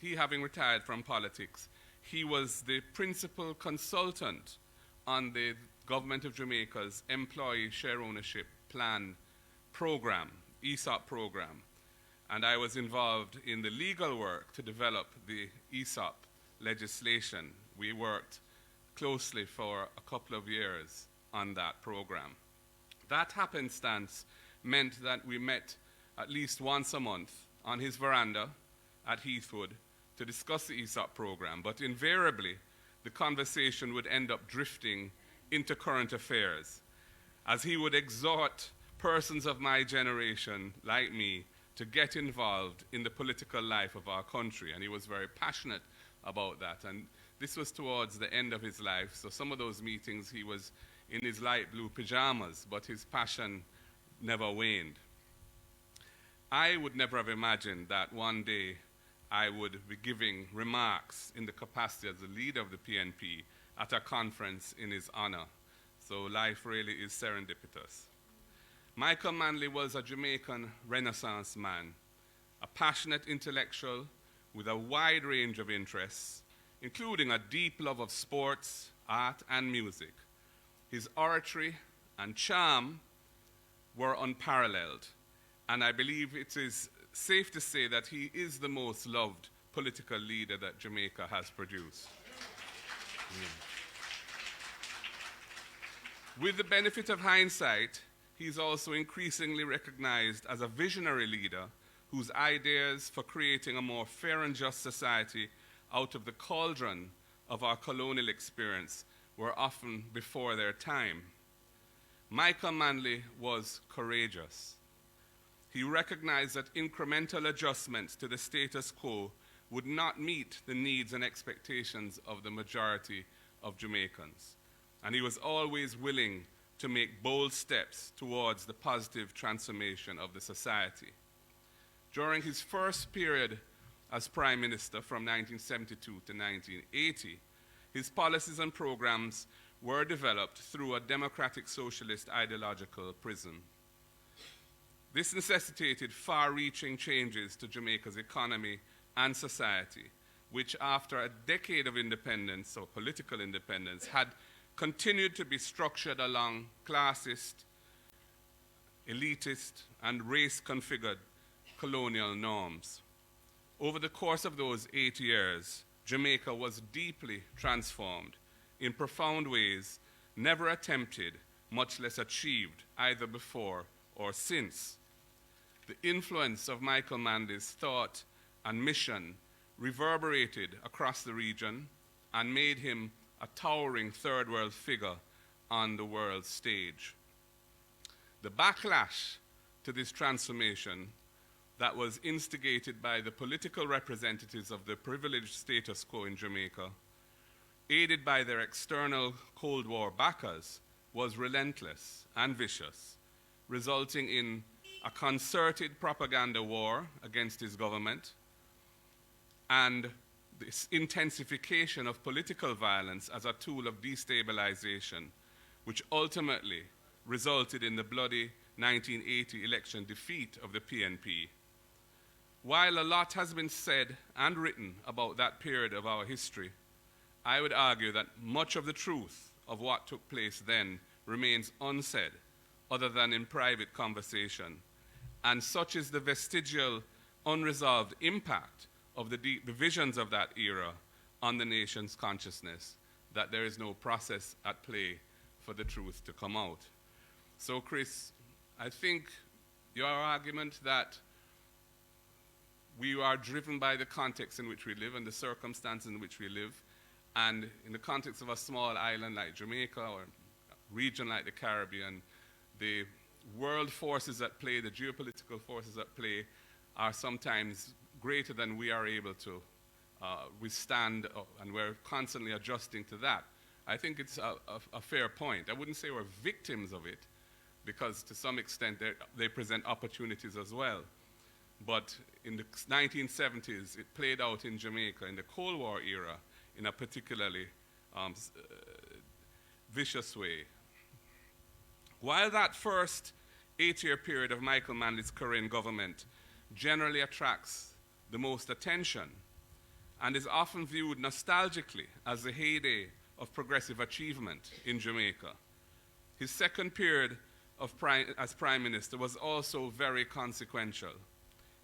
[SPEAKER 6] retired from politics, he was the principal consultant on the Government of Jamaica's Employee Share Ownership Plan program, ESOP program. And I was involved in the legal work to develop the ESOP legislation. We worked closely for a couple of years on that program. That happenstance meant that we met at least once a month on his veranda at Heathwood to discuss the ESOP program, but invariably the conversation would end up drifting into current affairs, as he would exhort persons of my generation, like me, to get involved in the political life of our country, and he was very passionate about that. And this was towards the end of his life, so some of those meetings he was in his light blue pajamas, but his passion never waned. I would never have imagined that one day I would be giving remarks in the capacity as the leader of the PNP at a conference in his honor. So life really is serendipitous. Michael Manley was a Jamaican Renaissance man, a passionate intellectual with a wide range of interests, including a deep love of sports, art, and music. His oratory and charm were unparalleled, and I believe it is safe to say that he is the most loved political leader that Jamaica has produced. With the benefit of hindsight, he's also increasingly recognized as a visionary leader whose ideas for creating a more fair and just society out of the cauldron of our colonial experience were often before their time. Michael Manley was courageous. He recognized that incremental adjustments to the status quo would not meet the needs and expectations of the majority of Jamaicans. And he was always willing to make bold steps towards the positive transformation of the society. During his first period as Prime Minister from 1972 to 1980, his policies and programs were developed through a democratic socialist ideological prism. This necessitated far-reaching changes to Jamaica's economy and society, which after a decade of independence, or political independence, had continued to be structured along classist, elitist, and race-configured colonial norms. Over the course of those 8 years, Jamaica was deeply transformed in profound ways never attempted, much less achieved, either before or since. The influence of Michael Manley's thought and mission reverberated across the region and made him a towering third world figure on the world stage. The backlash to this transformation that was instigated by the political representatives of the privileged status quo in Jamaica, aided by their external Cold War backers, was relentless and vicious, resulting in a concerted propaganda war against his government and this intensification of political violence as a tool of destabilization, which ultimately resulted in the bloody 1980 election defeat of the PNP. While a lot has been said and written about that period of our history, I would argue that much of the truth of what took place then remains unsaid, other than in private conversation. And such is the vestigial, unresolved impact of the deep divisions of that era on the nation's consciousness that there is no process at play for the truth to come out. So, Chris, I think your argument that we are driven by the context in which we live and the circumstances in which we live, and in the context of a small island like Jamaica or a region like the Caribbean, the world forces at play, the geopolitical forces at play, are sometimes greater than we are able to withstand, and we're constantly adjusting to that. I think it's a fair point. I wouldn't say we're victims of it, because to some extent they present opportunities as well. But in the 1970s, it played out in Jamaica in the Cold War era in a particularly vicious way. While that first 8-year period of Michael Manley's career in government generally attracts the most attention, and is often viewed nostalgically as the heyday of progressive achievement in Jamaica. His second period as Prime Minister was also very consequential.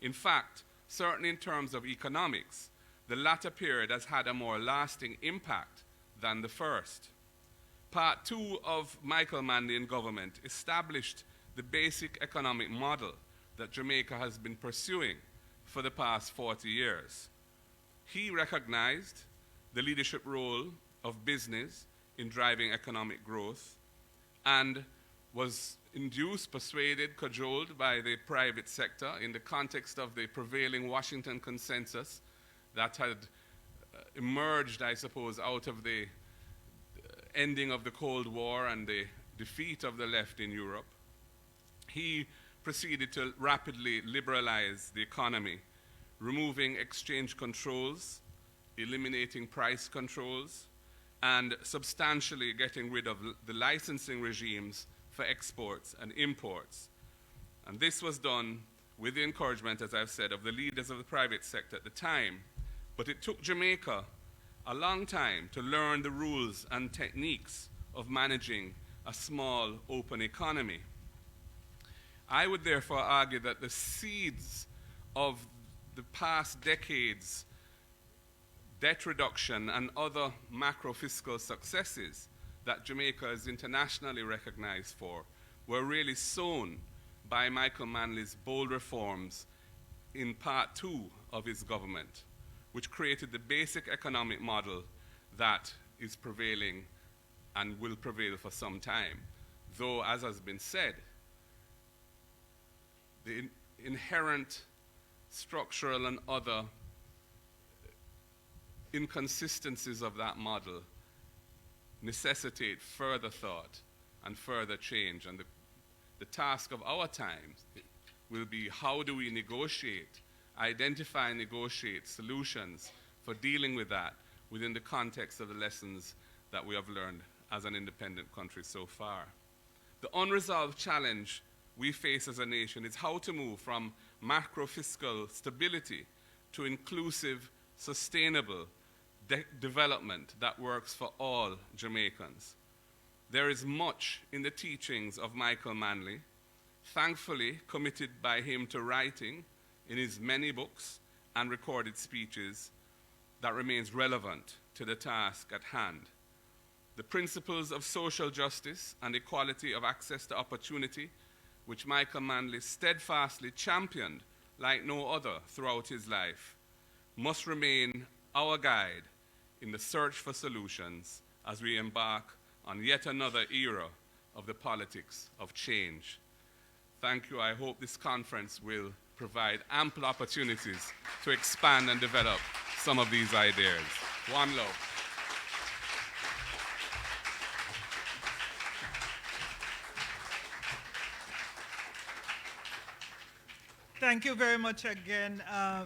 [SPEAKER 6] In fact, certainly in terms of economics, the latter period has had a more lasting impact than the first. Part 2 of Michael Manley in government established the basic economic model that Jamaica has been pursuing for the past 40 years. He recognized the leadership role of business in driving economic growth and was induced, persuaded, cajoled by the private sector in the context of the prevailing Washington consensus that had emerged, I suppose, out of the ending of the Cold War and the defeat of the left in Europe. He proceeded to rapidly liberalize the economy, removing exchange controls, eliminating price controls, and substantially getting rid of the licensing regimes for exports and imports. And this was done with the encouragement, as I've said, of the leaders of the private sector at the time. But it took Jamaica a long time to learn the rules and techniques of managing a small, open economy. I would therefore argue that the seeds of the past decades' debt reduction and other macro-fiscal successes that Jamaica is internationally recognized for were really sown by Michael Manley's bold reforms in part 2 of his government, which created the basic economic model that is prevailing and will prevail for some time. Though, as has been said, the inherent structural and other inconsistencies of that model necessitate further thought and further change. And the task of our times will be, how do we negotiate, identify and negotiate solutions for dealing with that within the context of the lessons that we have learned as an independent country so far. The unresolved challenge we face as a nation is how to move from macro-fiscal stability to inclusive, sustainable development that works for all Jamaicans. There is much in the teachings of Michael Manley, thankfully committed by him to writing in his many books and recorded speeches, that remains relevant to the task at hand. The principles of social justice and equality of access to opportunity, which Michael Manley steadfastly championed like no other throughout his life, must remain our guide in the search for solutions as we embark on yet another era of the politics of change. Thank you. I hope this conference will provide ample opportunities to expand and develop some of these ideas. One love.
[SPEAKER 1] Thank you very much again,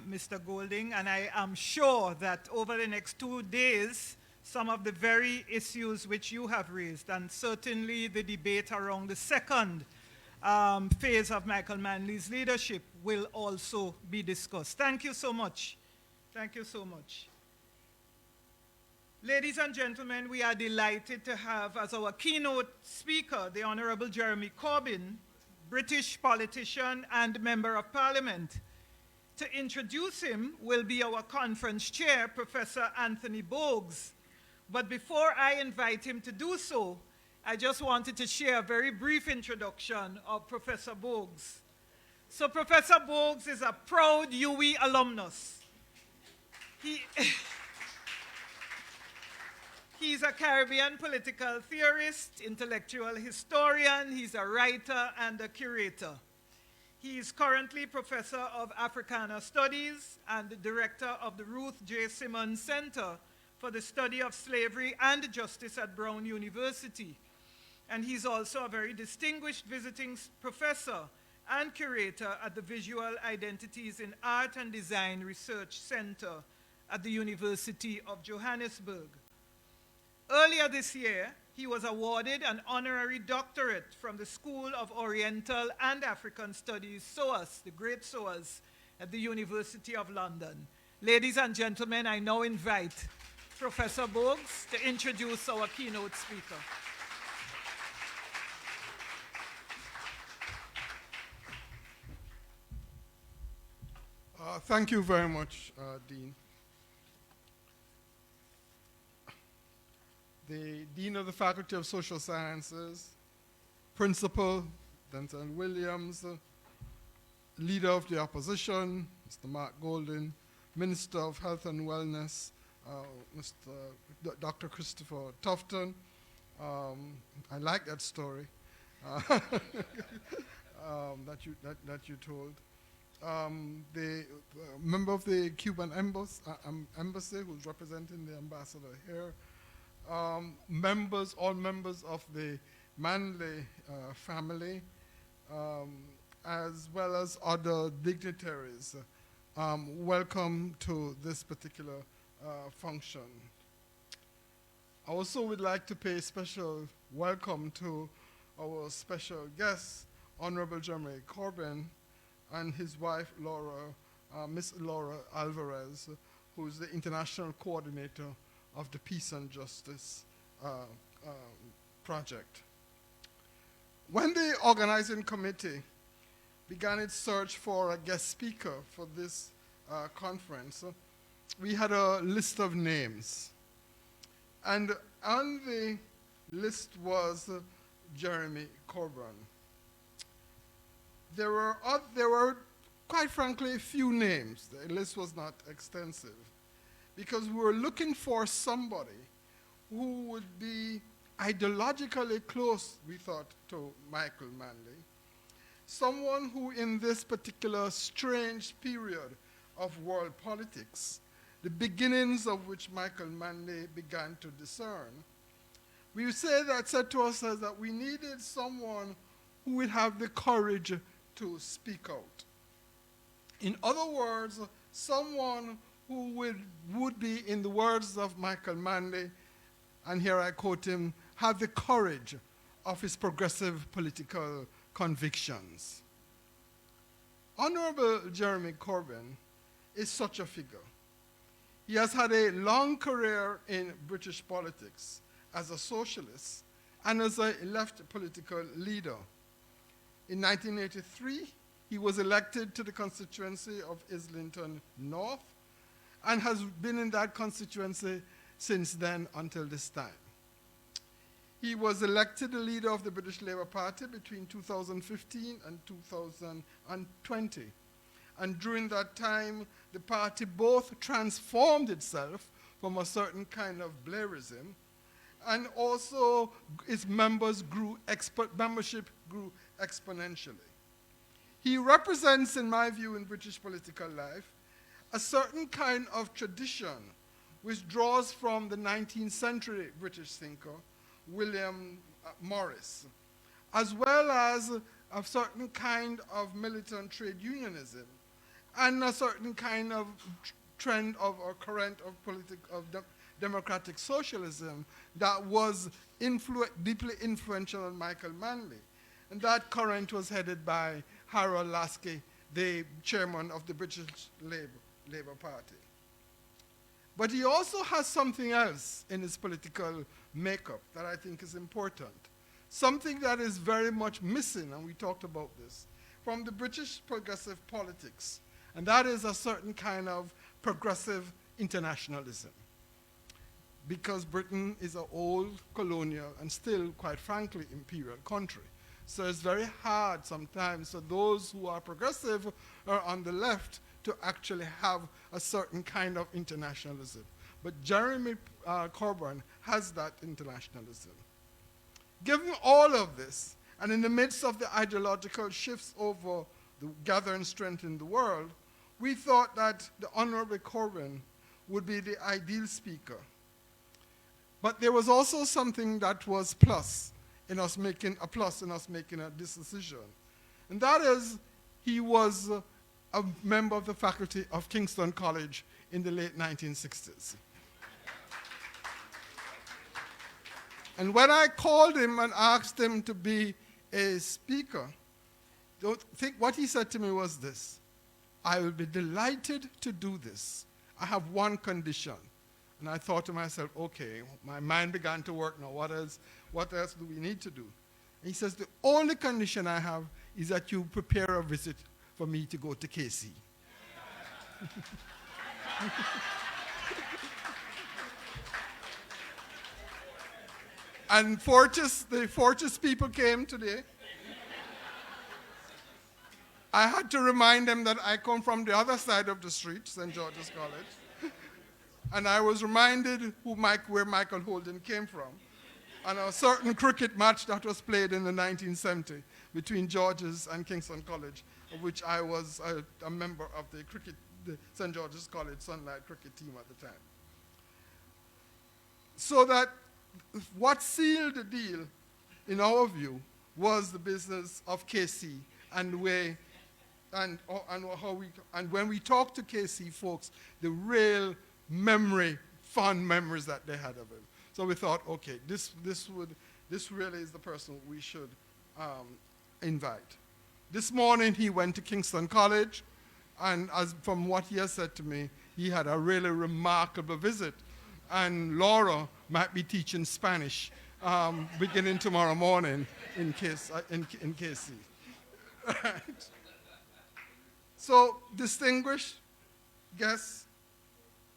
[SPEAKER 1] Mr. Golding, and I am sure that over the next 2 days, some of the very issues which you have raised, and certainly the debate around the second phase of Michael Manley's leadership will also be discussed. Thank you so much. Thank you so much. Ladies and gentlemen, we are delighted to have as our keynote speaker the Honorable Jeremy Corbyn, British politician and Member of Parliament. To introduce him will be our conference chair, Professor Anthony Bogues. But before I invite him to do so, I just wanted to share a very brief introduction of Professor Bogues. So Professor Bogues is a proud UWI alumnus. He's a Caribbean political theorist, intellectual historian, he's a writer and a curator. He is currently Professor of Africana Studies and the Director of the Ruth J. Simmons Center for the Study of Slavery and Justice at Brown University. And he's also a very distinguished visiting professor and curator at the Visual Identities in Art and Design Research Center at the University of Johannesburg. Earlier this year, he was awarded an honorary doctorate from the School of Oriental and African Studies, SOAS, the great SOAS, at the University of London. Ladies and gentlemen, I now invite Professor Bogues to introduce our keynote speaker.
[SPEAKER 7] Thank you very much, Dean. The Dean of the Faculty of Social Sciences, Principal Denton Williams, Leader of the Opposition, Mr. Mark Golding, Minister of Health and Wellness, Dr. Christopher Tufton. I like that story that you told. The member of the Cuban embassy who's representing the ambassador here, all members of the Manley family, as well as other dignitaries. Welcome to this particular function. I also would like to pay special welcome to our special guest, Honorable Jeremy Corbyn, and his wife, Laura, Miss Laura Alvarez, who is the international coordinator of the Peace and Justice project. When the organizing committee began its search for a guest speaker for this conference, we had a list of names. And on the list was Jeremy Corbyn. There were, quite frankly, few names. The list was not extensive, because we were looking for somebody who would be ideologically close, we thought, to Michael Manley. Someone who, in this particular strange period of world politics, the beginnings of which Michael Manley began to discern, we said to ourselves that we needed someone who would have the courage to speak out. In other words, someone who would be, in the words of Michael Manley, and here I quote him, have the courage of his progressive political convictions. Honorable Jeremy Corbyn is such a figure. He has had a long career in British politics as a socialist and as a left political leader. In 1983, he was elected to the constituency of Islington North and has been in that constituency since then until this time. He was elected the leader of the British Labour Party between 2015 and 2020. And during that time, the party both transformed itself from a certain kind of Blairism, and also its membership grew exponentially. He represents, in my view, in British political life, a certain kind of tradition which draws from the 19th century British thinker, William Morris, as well as a certain kind of militant trade unionism and a certain kind of trend of or current of democratic socialism that was deeply influential on Michael Manley. And that current was headed by Harold Laski, the chairman of the British Labour Party. But he also has something else in his political makeup that I think is important, something that is very much missing, and we talked about this, from the British progressive politics, and that is a certain kind of progressive internationalism. Because Britain is an old colonial and still, quite frankly, imperial country. So it's very hard sometimes for those who are progressive or on the left to actually have a certain kind of internationalism. But Jeremy Corbyn has that internationalism. Given all of this, and in the midst of the ideological shifts over the gathering strength in the world, we thought that the Honorable Corbyn would be the ideal speaker. But there was also something that was plus in us making this decision. And that is, he was a member of the faculty of Kingston College in the late 1960s. And when I called him and asked him to be a speaker, don't think what he said to me was this: I will be delighted to do this I have one condition. And I thought to myself, okay, my mind began to work now. What else do we need to do? And he says, the only condition I have is that you prepare a visit for me to go to KC. And the Fortis people came today. I had to remind them that I come from the other side of the street, St. George's College. And I was reminded where Michael Holden came from. And a certain cricket match that was played in the 1970 between George's and Kingston College, of which I was a member of the St. George's College Sunlight cricket team at the time. So that what sealed the deal, in our view, was the business of KC and when we talked to KC folks, the real fond memories that they had of him. So we thought, okay, this really is the person we should invite. This morning he went to Kingston College, and from what he has said to me, he had a really remarkable visit. And Laura might be teaching Spanish beginning tomorrow morning in KC. Right. So, distinguished guests,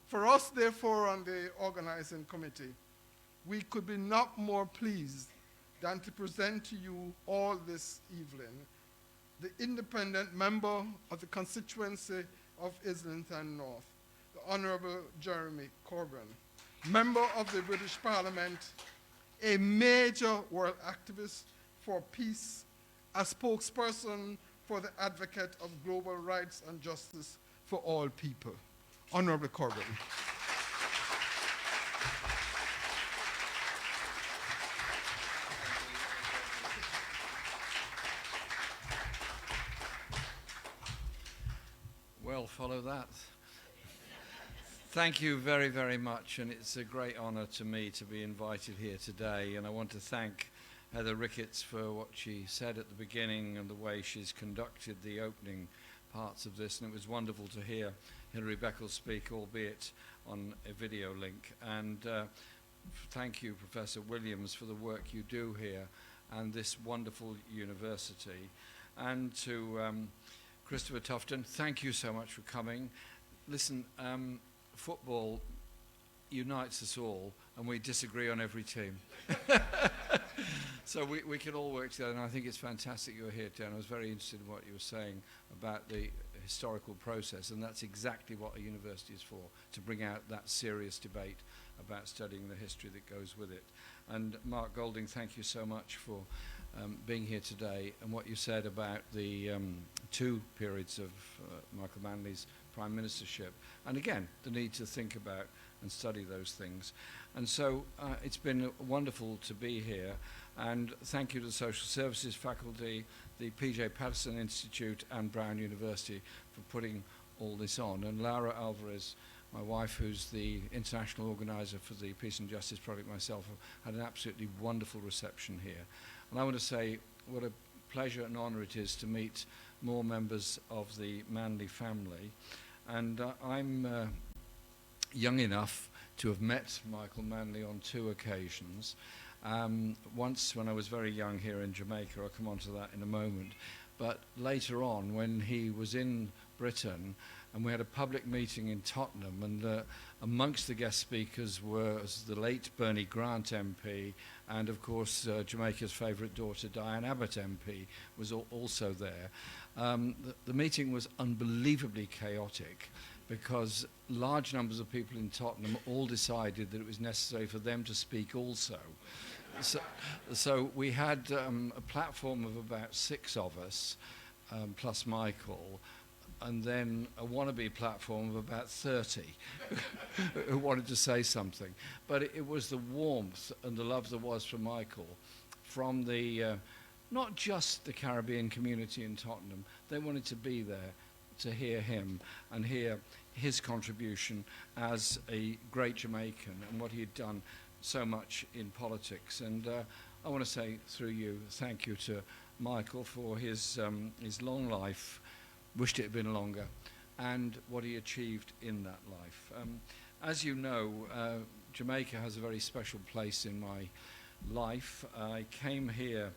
[SPEAKER 7] for us, therefore, on the organizing committee, we could be not more pleased than to present to you all this evening the independent member of the constituency of Islington North, the Honorable Jeremy Corbyn, member of the British Parliament, a major world activist for peace, a spokesperson for the advocate of global rights and justice for all people. Honorable Corbyn.
[SPEAKER 8] Well, follow that. Thank you very, very much, and it's a great honor to me to be invited here today, and I want to thank Heather Ricketts for what she said at the beginning and the way she's conducted the opening parts of this, and it was wonderful to hear Hilary Beckles speak, albeit on a video link. And thank you, Professor Williams, for the work you do here and this wonderful university. And to Christopher Tufton, thank you so much for coming. Listen, football unites us all, and we disagree on every team. So we can all work together, and I think it's fantastic you're here, Dan. I was very interested in what you were saying about the historical process, and that's exactly what a university is for, to bring out that serious debate about studying the history that goes with it. And Mark Golding, thank you so much for being here today, and what you said about the 2 periods of Michael Manley's prime ministership, and again, the need to think about and study those things. And so it's been wonderful to be here, and thank you to the Social Services faculty, the P.J. Patterson Institute and Brown University for putting all this on. And Laura Alvarez, my wife, who's the international organizer for the Peace and Justice Project, myself, had an absolutely wonderful reception here. And I want to say what a pleasure and honor it is to meet more members of the Manley family. And I'm young enough to have met Michael Manley on 2 occasions. Once when I was very young here in Jamaica, I'll come on to that in a moment. But later on, when he was in Britain, and we had a public meeting in Tottenham, and amongst the guest speakers was the late Bernie Grant MP, and of course Jamaica's favourite daughter, Diane Abbott MP, was also there. The meeting was unbelievably chaotic, because large numbers of people in Tottenham all decided that it was necessary for them to speak also. So we had a platform of about 6 of us, plus Michael, and then a wannabe platform of about 30 who wanted to say something. But it was the warmth and the love there was for Michael from the, not just the Caribbean community in Tottenham. They wanted to be there to hear him and hear his contribution as a great Jamaican and what he had done so much in politics. And I want to say through you, thank you to Michael for his long life, wished it had been longer, and what he achieved in that life. As you know, Jamaica has a very special place in my life. I came here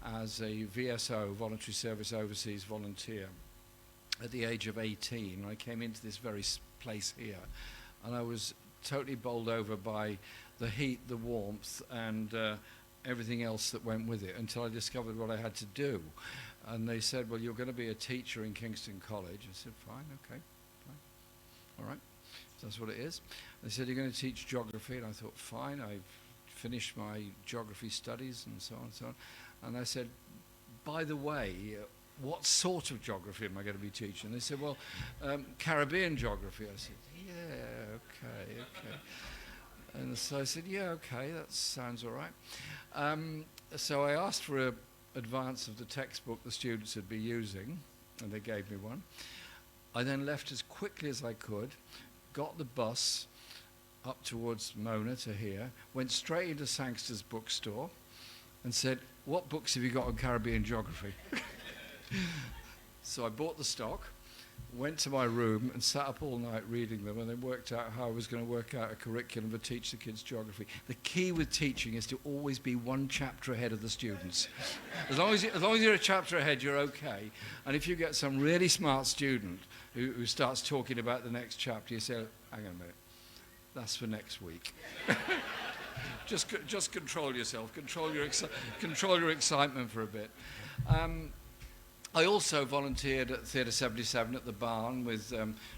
[SPEAKER 8] as a VSO, Voluntary Service Overseas volunteer, at the age of 18. I came into this very place here, and I was totally bowled over by the heat, the warmth, and everything else that went with it, until I discovered what I had to do. And they said, well, you're going to be a teacher in Kingston College. I said, fine, okay, fine, all right, so that's what it is. They said, you're going to teach geography, and I thought, fine, I've finished my geography studies and so on and so on. And I said, by the way, what sort of geography am I going to be teaching? They said, well, Caribbean geography. I said, yeah, okay. And so I said, yeah, okay, that sounds all right. So I asked for an advance of the textbook the students would be using, and they gave me one. I then left as quickly as I could, got the bus up towards Mona to here, went straight into Sangster's bookstore and said, what books have you got on Caribbean geography? So I bought the stock, went to my room and sat up all night reading them, and then worked out how I was going to work out a curriculum to teach the kids geography. The key with teaching is to always be one chapter ahead of the students. As long as you're a chapter ahead, you're okay. And if you get some really smart student who starts talking about the next chapter, you say, hang on a minute, that's for next week. Just control yourself, control your excitement for a bit. I also volunteered at Theatre 77 at the Barn with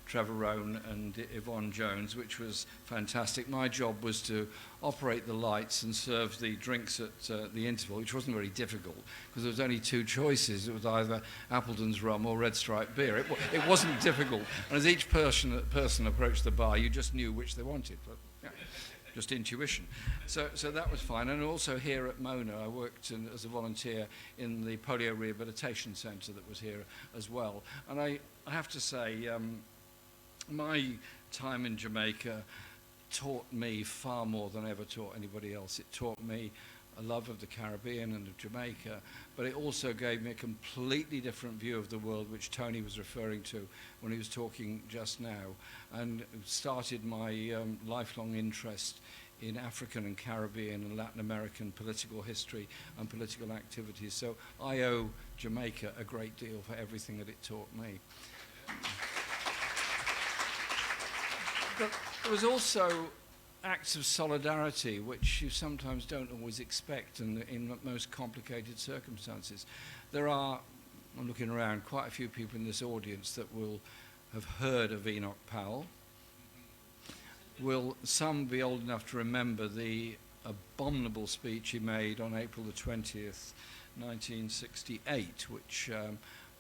[SPEAKER 8] Trevor Rohn and Yvonne Jones, which was fantastic. My job was to operate the lights and serve the drinks at the interval, which wasn't very difficult because there was only two choices. It was either Appleton's rum or Red Stripe beer. It wasn't difficult. And as each person approached the bar, you just knew which they wanted. But, yeah, just intuition. So that was fine. And also here at Mona, I worked as a volunteer in the polio rehabilitation centre that was here as well. And I have to say, my time in Jamaica taught me far more than I ever taught anybody else. It taught me a love of the Caribbean and of Jamaica, but it also gave me a completely different view of the world, which Tony was referring to when he was talking just now, and started my lifelong interest in African and Caribbean and Latin American political history and political activities. So I owe Jamaica a great deal for everything that it taught me. But there was also acts of solidarity, which you sometimes don't always expect in most complicated circumstances. There are, I'm looking around, quite a few people in this audience that will have heard of Enoch Powell. Will some be old enough to remember the abominable speech he made on April the 20th, 1968, which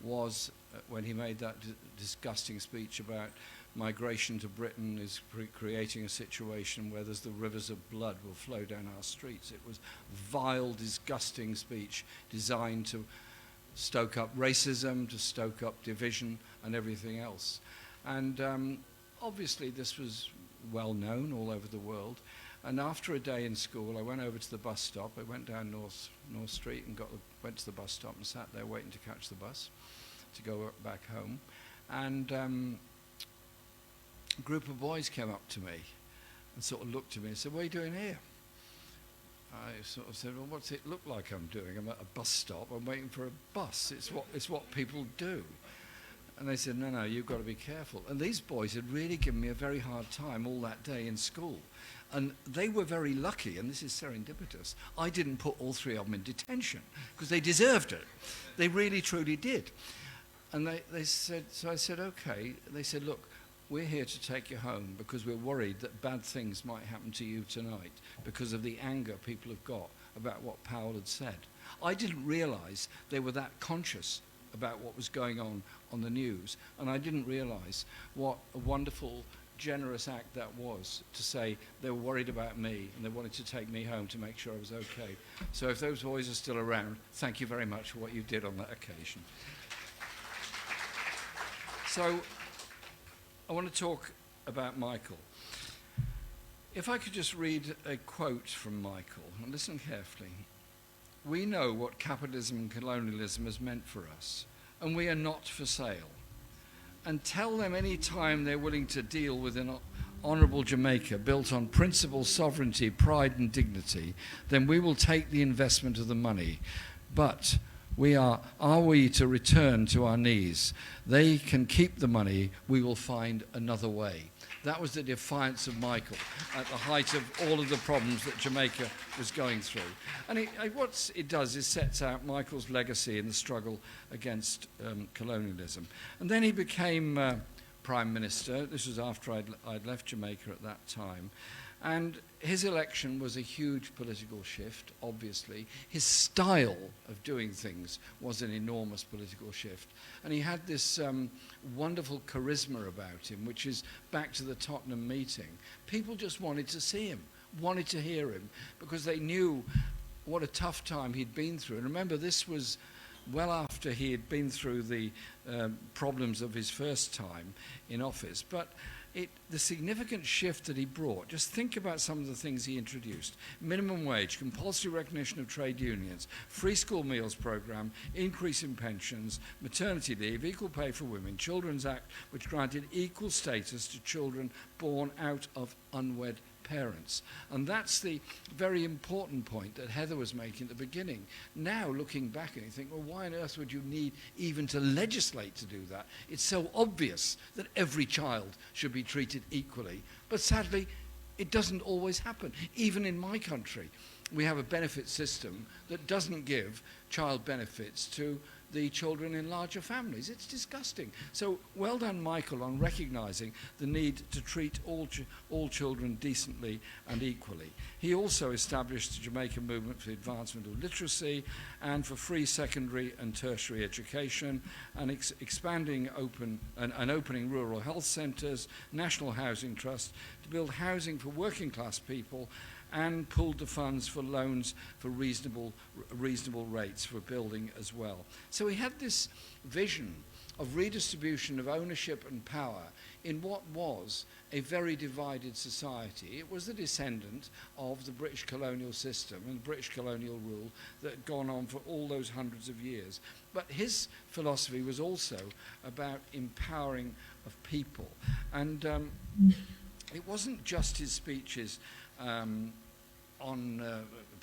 [SPEAKER 8] was when he made that disgusting speech about migration to Britain is creating a situation where there's the rivers of blood will flow down our streets. It was a vile, disgusting speech designed to stoke up racism, to stoke up division and everything else. And obviously this was well known all over the world. And after a day in school, I went over to the bus stop. I went down North Street and went to the bus stop and sat there waiting to catch the bus to go back home. And a group of boys came up to me and sort of looked at me and said, what are you doing here? I sort of said, well, what's it look like I'm doing? I'm at a bus stop. I'm waiting for a bus. It's what people do. And they said, no, you've got to be careful. And these boys had really given me a very hard time all that day in school. And they were very lucky, and this is serendipitous, I didn't put all three of them in detention, because they deserved it. They really, truly did. And they said, so I said, okay. They said, look, we're here to take you home because we're worried that bad things might happen to you tonight because of the anger people have got about what Powell had said. I didn't realize they were that conscious about what was going on the news, and I didn't realize what a wonderful, generous act that was to say they were worried about me and they wanted to take me home to make sure I was okay. So if those boys are still around, thank you very much for what you did on that occasion. So I want to talk about Michael. If I could just read a quote from Michael, and listen carefully. We know what capitalism and colonialism has meant for us, and we are not for sale. and tell them any time they're willing to deal with an honourable Jamaica built on principle, sovereignty, pride and dignity, then we will take the investment of the money. But are we to return to our knees? They can keep the money, we will find another way. That was the defiance of Michael at the height of all of the problems that Jamaica was going through. And what it does is sets out Michael's legacy in the struggle against colonialism. And then he became Prime Minister. This was after I'd left Jamaica at that time. And his election was a huge political shift, obviously. His style of doing things was an enormous political shift. And he had this wonderful charisma about him, which is back to the Tottenham meeting. People just wanted to see him, wanted to hear him, because they knew what a tough time he'd been through. And remember, this was well after he had been through the problems of his first time in office. But the significant shift that he brought, just think about some of the things he introduced. Minimum wage, compulsory recognition of trade unions, free school meals program, increase in pensions, maternity leave, equal pay for women, Children's Act, which granted equal status to children born out of unwed parents. And that's the very important point that Heather was making at the beginning. Now, looking back, and you think, well, why on earth would you need even to legislate to do that? It's so obvious that every child should be treated equally. But sadly, it doesn't always happen. Even in my country, we have a benefit system that doesn't give child benefits to the children in larger families. It's disgusting. So well done, Michael, on recognising the need to treat all children decently and equally. He also established the Jamaican movement for the advancement of literacy and for free secondary and tertiary education, and expanding and opening rural health centres, National Housing Trust, to build housing for working class people, and pooled the funds for loans for reasonable rates for building as well. So he had this vision of redistribution of ownership and power in what was a very divided society. It was the descendant of the British colonial system and British colonial rule that had gone on for all those hundreds of years. But his philosophy was also about empowering of people. And it wasn't just his speeches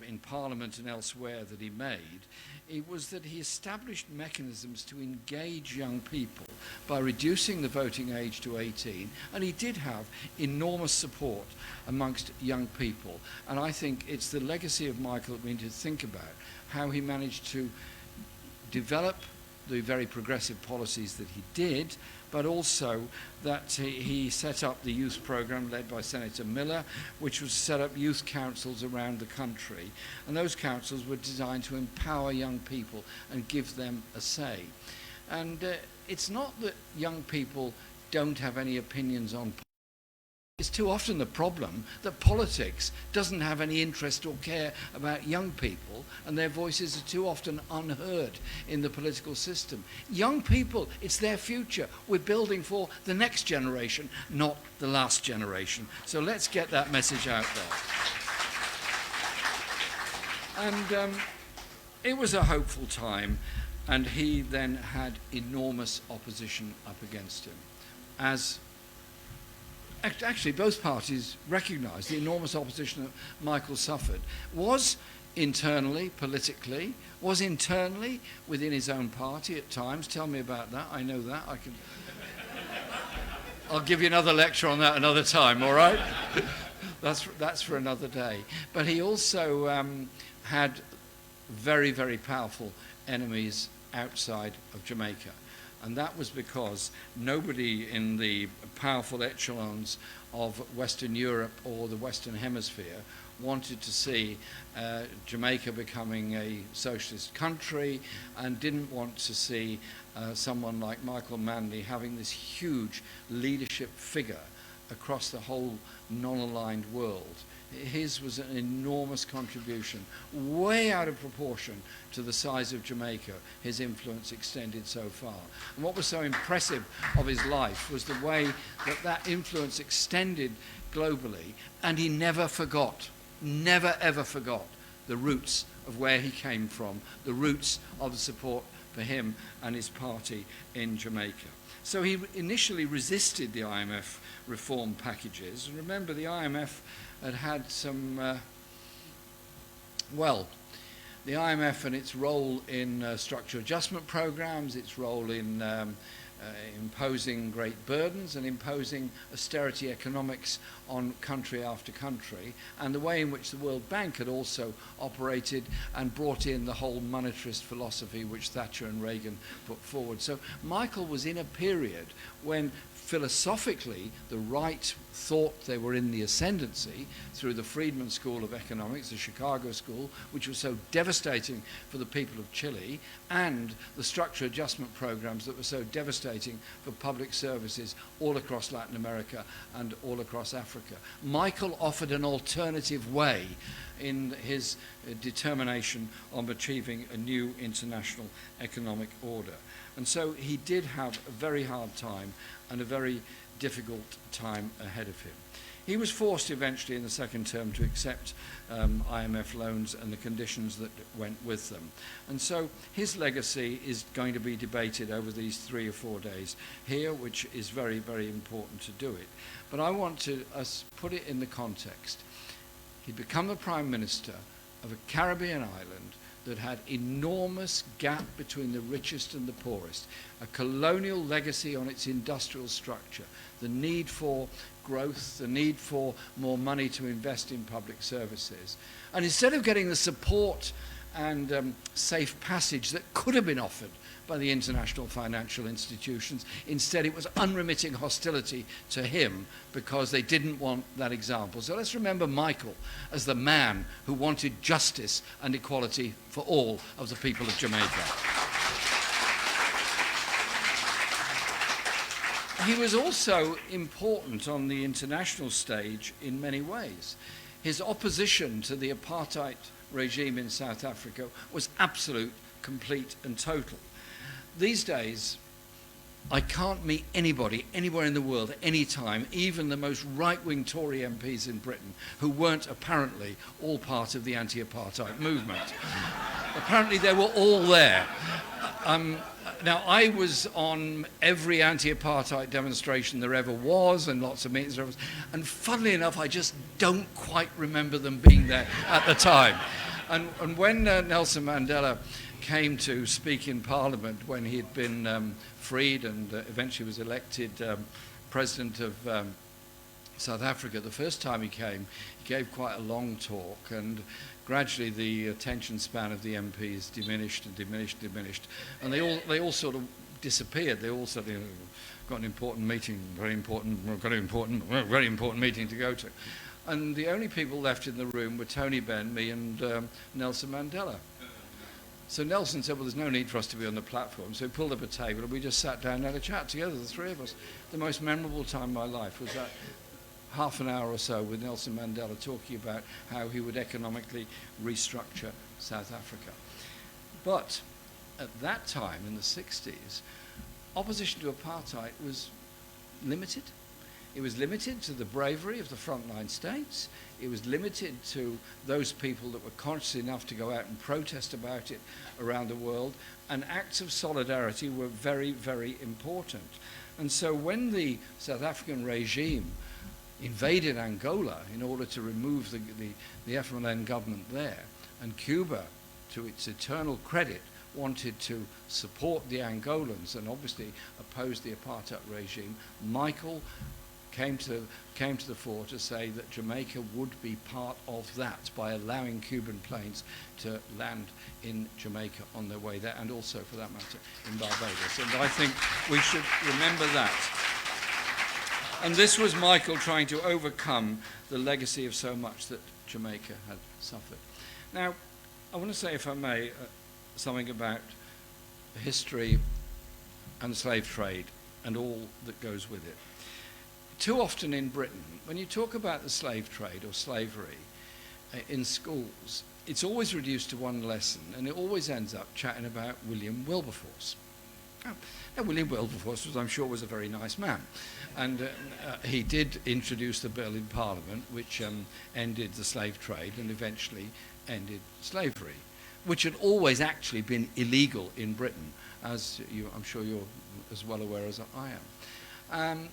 [SPEAKER 8] in Parliament and elsewhere that he made. It was that he established mechanisms to engage young people by reducing the voting age to 18, and he did have enormous support amongst young people. And I think it's the legacy of Michael that we need to think about, how he managed to develop the very progressive policies that he did, but also that he set up the youth program led by Senator Miller, which was to set up youth councils around the country. And those councils were designed to empower young people and give them a say. And it's not that young people don't have any opinions on politics. It's too often the problem that politics doesn't have any interest or care about young people, and their voices are too often unheard in the political system. Young people, it's their future. We're building for the next generation, not the last generation. So let's get that message out there. And it was a hopeful time, and he then had enormous opposition up against him. Actually, both parties recognised the enormous opposition that Michael suffered was internally, politically, was internally within his own party at times. Tell me about that. I know that. I'll give you another lecture on that another time, all right? That's for another day. But he also had very, very powerful enemies outside of Jamaica. And that was because nobody in the powerful echelons of Western Europe or the Western Hemisphere wanted to see Jamaica becoming a socialist country, and didn't want to see someone like Michael Manley having this huge leadership figure across the whole non-aligned world. His was an enormous contribution, way out of proportion to the size of Jamaica. His influence extended so far. And what was so impressive of his life was the way that that influence extended globally, and he never ever forgot the roots of where he came from, the roots of the support for him and his party in Jamaica. So he initially resisted the IMF reform packages. And remember, the IMF had some, the IMF and its role in structural adjustment programs, its role in imposing great burdens and imposing austerity economics on country after country, and the way in which the World Bank had also operated and brought in the whole monetarist philosophy which Thatcher and Reagan put forward. So Michael was in a period when philosophically the right thought they were in the ascendancy through the Friedman School of Economics, the Chicago School, which was so devastating for the people of Chile, and the structural adjustment programs that were so devastating for public services all across Latin America and all across Africa. Michael offered an alternative way in his determination on achieving a new international economic order. And so he did have a very hard time and a very difficult time ahead of him. He was forced eventually in the second term to accept IMF loans and the conditions that went with them. And so his legacy is going to be debated over these 3 or 4 days here, which is very, very important to do it. But I want to put it in the context. He'd become the Prime Minister of a Caribbean island that had enormous gap between the richest and the poorest, a colonial legacy on its industrial structure, the need for growth, the need for more money to invest in public services. And instead of getting the support and safe passage that could have been offered by the international financial institutions, instead it was unremitting hostility to him because they didn't want that example. So let's remember Michael as the man who wanted justice and equality for all of the people of Jamaica. He was also important on the international stage in many ways. His opposition to the apartheid regime in South Africa was absolute, complete and total. These days, I can't meet anybody anywhere in the world at any time, even the most right-wing Tory MPs in Britain, who weren't apparently all part of the anti-apartheid movement. Apparently they were all there. Now, I was on every anti-apartheid demonstration there ever was, and lots of meetings there was, and funnily enough, I just don't quite remember them being there at the time. And when Nelson Mandela came to speak in Parliament when he had been freed and eventually was elected president of South Africa, the first time he came, he gave quite a long talk, and gradually the attention span of the MPs diminished and diminished and diminished, and they all sort of disappeared. They all said, got an important meeting, very important meeting to go to. And the only people left in the room were Tony Benn, me, and Nelson Mandela. So Nelson said, well, there's no need for us to be on the platform. So he pulled up a table and we just sat down and had a chat together, the three of us. The most memorable time of my life was that half an hour or so with Nelson Mandela talking about how he would economically restructure South Africa. But at that time, in the 60s, opposition to apartheid was limited. It was limited to the bravery of the frontline states. It was limited to those people that were conscious enough to go out and protest about it around the world. And acts of solidarity were very, very important. And so when the South African regime invaded Angola in order to remove the FMLN government there, and Cuba, to its eternal credit, wanted to support the Angolans and obviously oppose the apartheid regime, Michael came to the fore to say that Jamaica would be part of that by allowing Cuban planes to land in Jamaica on their way there, and also, for that matter, in Barbados. And I think we should remember that. And this was Michael trying to overcome the legacy of so much that Jamaica had suffered. Now, I want to say, if I may, something about history and the slave trade and all that goes with it. Too often in Britain, when you talk about the slave trade or slavery in schools, it's always reduced to one lesson, and it always ends up chatting about William Wilberforce. Now, William Wilberforce, I'm sure, was a very nice man, and he did introduce the bill in Parliament which ended the slave trade and eventually ended slavery, which had always actually been illegal in Britain, as I'm sure you're as well aware as I am.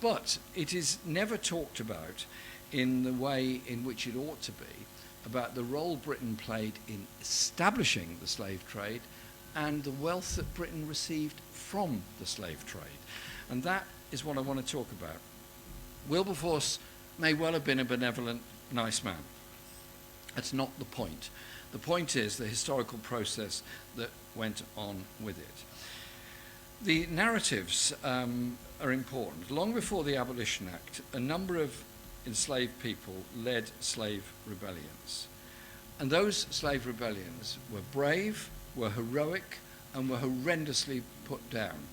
[SPEAKER 8] But it is never talked about in the way in which it ought to be about the role Britain played in establishing the slave trade and the wealth that Britain received from the slave trade. And that is what I want to talk about. Wilberforce may well have been a benevolent, nice man. That's not the point. The point is the historical process that went on with it. The narratives are important. Long before the Abolition Act, a number of enslaved people led slave rebellions. And those slave rebellions were brave, were heroic, and were horrendously put down.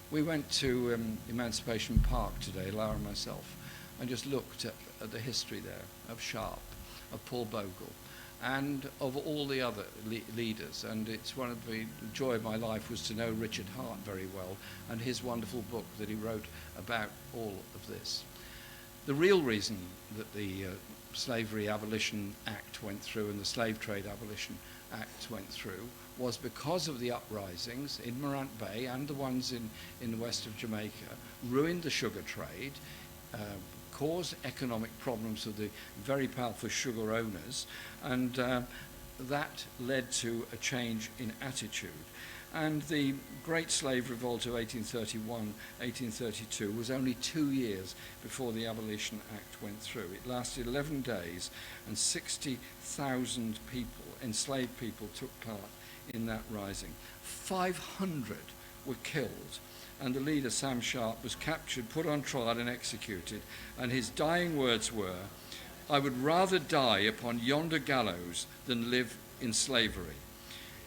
[SPEAKER 8] We went to Emancipation Park today, Lara and myself, and just looked at the history there of Sharp, of Paul Bogle, and of all the other leaders. And it's one of the joy of my life was to know Richard Hart very well and his wonderful book that he wrote about all of this. The real reason that the Slavery Abolition Act went through and the Slave Trade Abolition Act went through was because of the uprisings in Morant Bay and the ones in the west of Jamaica, ruined the sugar trade, caused economic problems for the very powerful sugar owners, and that led to a change in attitude. And the Great Slave Revolt of 1831-1832 was only 2 years before the Abolition Act went through. It lasted 11 days, and 60,000 people, enslaved people, took part in that rising. 500 were killed, and the leader, Sam Sharp, was captured, put on trial and executed, and his dying words were, "I would rather die upon yonder gallows than live in slavery."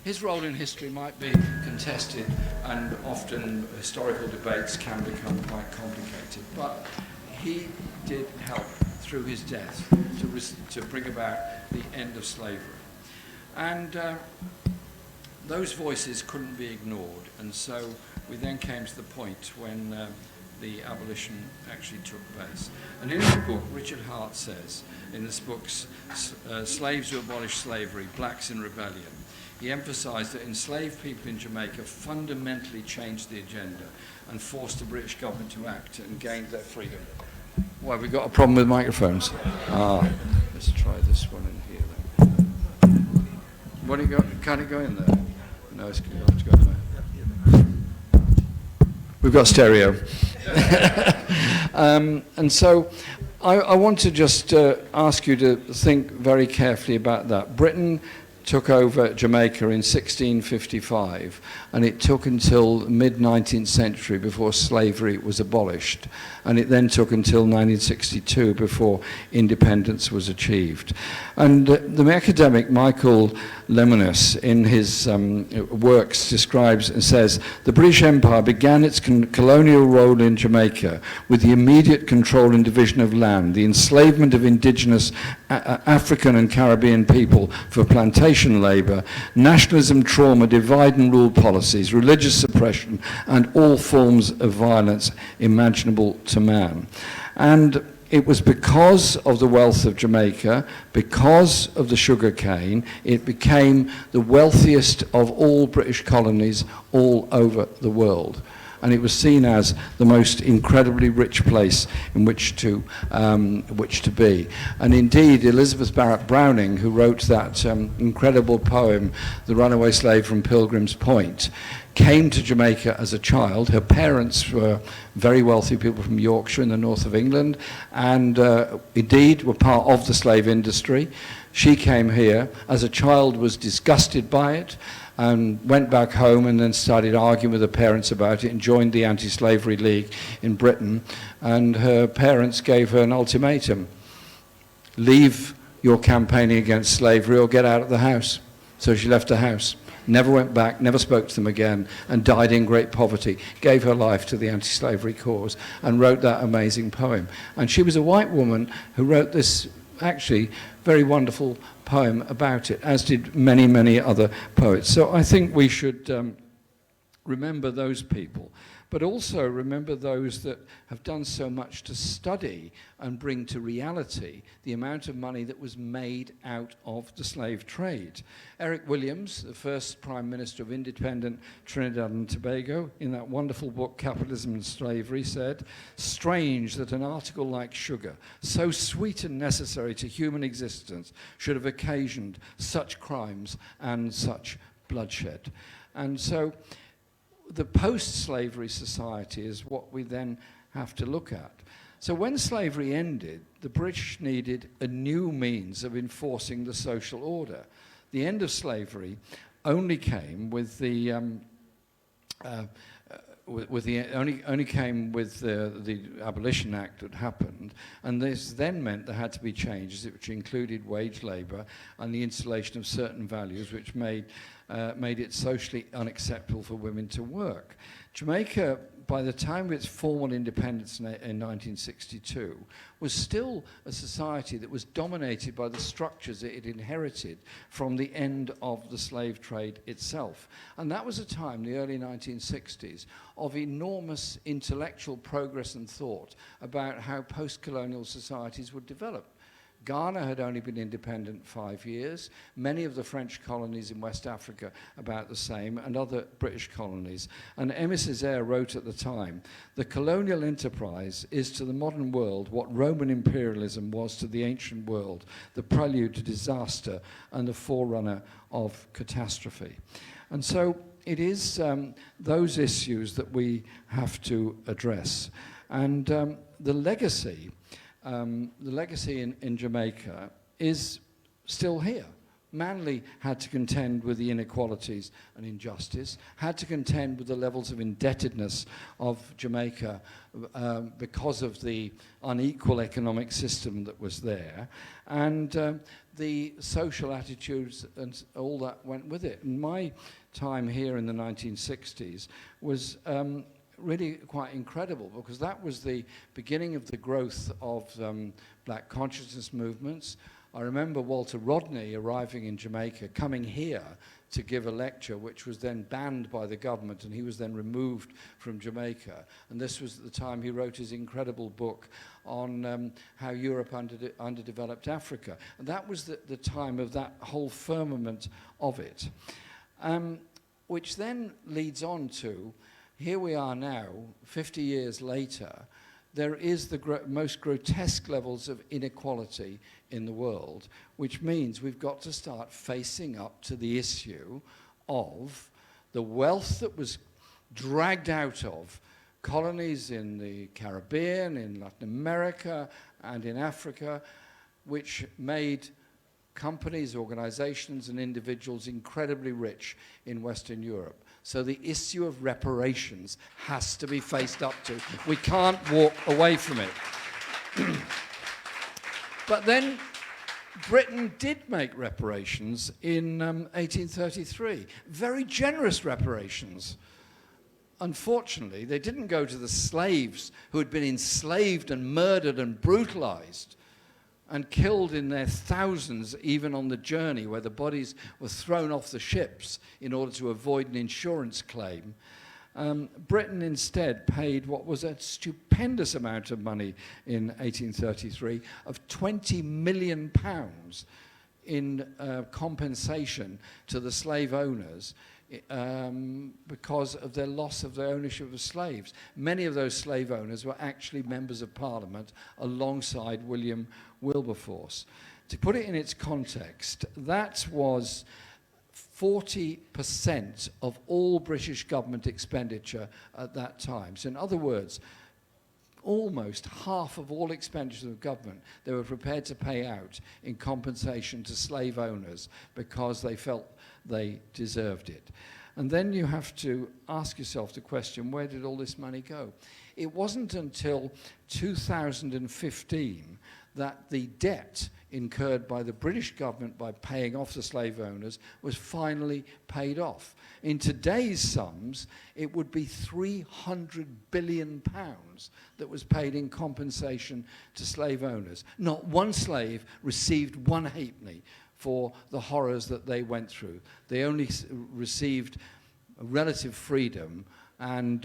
[SPEAKER 8] His role in history might be contested, and often historical debates can become quite complicated, but he did help through his death to bring about the end of slavery. And those voices couldn't be ignored, and so we then came to the point when the abolition actually took place. And in his book, Richard Hart says, in this book, Slaves Who Abolished Slavery, Blacks in Rebellion, he emphasised that enslaved people in Jamaica fundamentally changed the agenda and forced the British government to act and gained their freedom. Why, we got a problem with microphones? Let's try this one in here then. What do you got? Can it go in there? No, it's going to go in there. We've got stereo. And so I want to just ask you to think very carefully about that. Britain took over Jamaica in 1655, and it took until the mid-19th century before slavery was abolished, and it then took until 1962 before independence was achieved. And the academic Michael Lemonis, in his works, describes and says, the British Empire began its colonial role in Jamaica with the immediate control and division of land, the enslavement of indigenous African and Caribbean people for plantation labor, nationalism, trauma, divide and rule policies, religious suppression, and all forms of violence imaginable to man. And it was because of the wealth of Jamaica, because of the sugar cane, it became the wealthiest of all British colonies all over the world. And it was seen as the most incredibly rich place in which to be. And indeed, Elizabeth Barrett Browning, who wrote that incredible poem, The Runaway Slave from Pilgrim's Point, came to Jamaica as a child. Her parents were very wealthy people from Yorkshire in the north of England, and indeed were part of the slave industry. She came here as a child, was disgusted by it, and went back home and then started arguing with her parents about it and joined the Anti-Slavery League in Britain. And her parents gave her an ultimatum: leave your campaigning against slavery or get out of the house. So she left the house, never went back, never spoke to them again, and died in great poverty, gave her life to the anti-slavery cause, and wrote that amazing poem. And she was a white woman who wrote this actually very wonderful poem about it, as did many, many other poets. So I think we should remember those people. but also remember those that have done so much to study and bring to reality the amount of money that was made out of the slave trade. Eric Williams, the first Prime Minister of independent Trinidad and Tobago, in that wonderful book, Capitalism and Slavery, said, "Strange that an article like sugar, so sweet and necessary to human existence, should have occasioned such crimes and such bloodshed." And so the post-slavery society is what we then have to look at. So when slavery ended, the British needed a new means of enforcing the social order. The end of slavery only came with the Abolition Act that happened, and this then meant there had to be changes which included wage labour and the installation of certain values which made it socially unacceptable for women to work. Jamaica, by the time of its formal independence in 1962, was still a society that was dominated by the structures it had inherited from the end of the slave trade itself. And that was a time, the early 1960s, of enormous intellectual progress and thought about how post-colonial societies would develop. Ghana had only been independent 5 years, many of the French colonies in West Africa about the same, and other British colonies. And Aimé Césaire wrote at the time, "The colonial enterprise is to the modern world what Roman imperialism was to the ancient world, the prelude to disaster and the forerunner of catastrophe." And so it is those issues that we have to address. And the legacy in Jamaica is still here. Manly had to contend with the inequalities and injustice, had to contend with the levels of indebtedness of Jamaica because of the unequal economic system that was there, and the social attitudes and all that went with it. And my time here in the 1960s was really quite incredible, because that was the beginning of the growth of black consciousness movements. I remember Walter Rodney arriving in Jamaica, coming here to give a lecture, which was then banned by the government, and he was then removed from Jamaica. And this was at the time he wrote his incredible book on how Europe underdeveloped Africa. And that was the time of that whole firmament of it. Which then leads on to, here we are now, 50 years later, there is the most grotesque levels of inequality in the world, which means we've got to start facing up to the issue of the wealth that was dragged out of colonies in the Caribbean, in Latin America, and in Africa, which made companies, organizations, and individuals incredibly rich in Western Europe. So the issue of reparations has to be faced up to. We can't walk away from it. But then Britain did make reparations in 1833, very generous reparations. Unfortunately, they didn't go to the slaves who had been enslaved and murdered and brutalized and killed in their thousands, even on the journey, where the bodies were thrown off the ships in order to avoid an insurance claim. Britain instead paid what was a stupendous amount of money in 1833 of £20 million in compensation to the slave owners because of their loss of their ownership of slaves. Many of those slave owners were actually members of Parliament alongside William Wilberforce. To put it in its context, that was 40% of all British government expenditure at that time. So in other words, almost half of all expenditure of government they were prepared to pay out in compensation to slave owners because they felt they deserved it. And then you have to ask yourself the question, where did all this money go? It wasn't until 2015 that the debt incurred by the British government by paying off the slave owners was finally paid off. In today's sums, it would be £300 billion that was paid in compensation to slave owners. Not one slave received one halfpenny for the horrors that they went through. They only received relative freedom and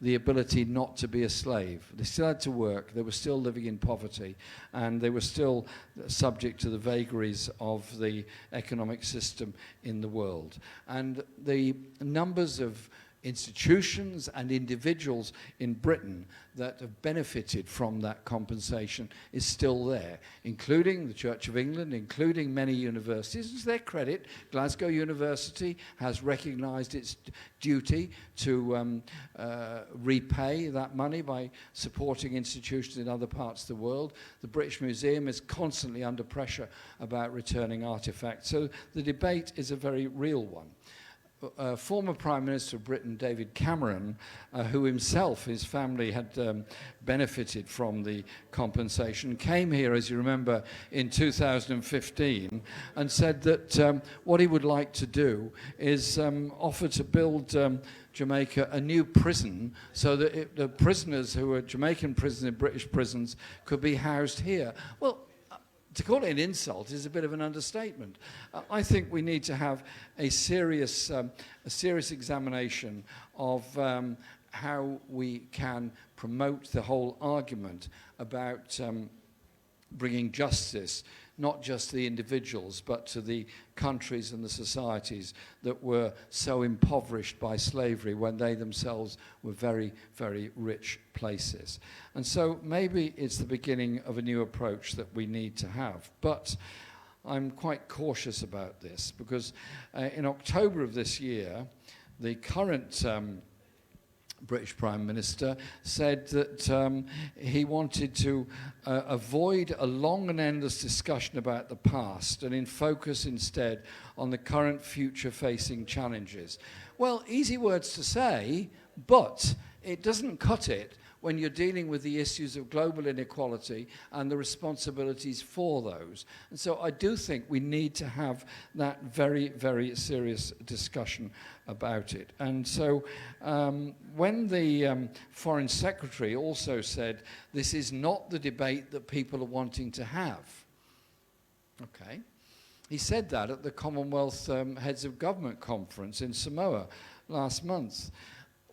[SPEAKER 8] the ability not to be a slave. They still had to work, they were still living in poverty, and they were still subject to the vagaries of the economic system in the world. And the numbers of institutions and individuals in Britain that have benefited from that compensation is still there, including the Church of England, including many universities. To their credit, Glasgow University has recognised its duty to repay that money by supporting institutions in other parts of the world. The British Museum is constantly under pressure about returning artefacts. So the debate is a very real one. Former Prime Minister of Britain, David Cameron, who himself, his family had benefited from the compensation, came here, as you remember, in 2015 and said that what he would like to do is offer to build Jamaica a new prison so that the prisoners who are Jamaican prisoners in British prisons could be housed here. Well, to call it an insult is a bit of an understatement. I think we need to have a serious examination of how we can promote the whole argument about bringing justice, not just to the individuals, but to the countries and the societies that were so impoverished by slavery when they themselves were very, very rich places. And so maybe it's the beginning of a new approach that we need to have. But I'm quite cautious about this because in October of this year, the current British Prime Minister said that he wanted to avoid a long and endless discussion about the past and focus instead on the current future-facing challenges. Well, easy words to say, but it doesn't cut it when you're dealing with the issues of global inequality and the responsibilities for those. And so I do think we need to have that very, very serious discussion about it. And so when the Foreign Secretary also said, this is not the debate that people are wanting to have, okay, he said that at the Commonwealth Heads of Government Conference in Samoa last month.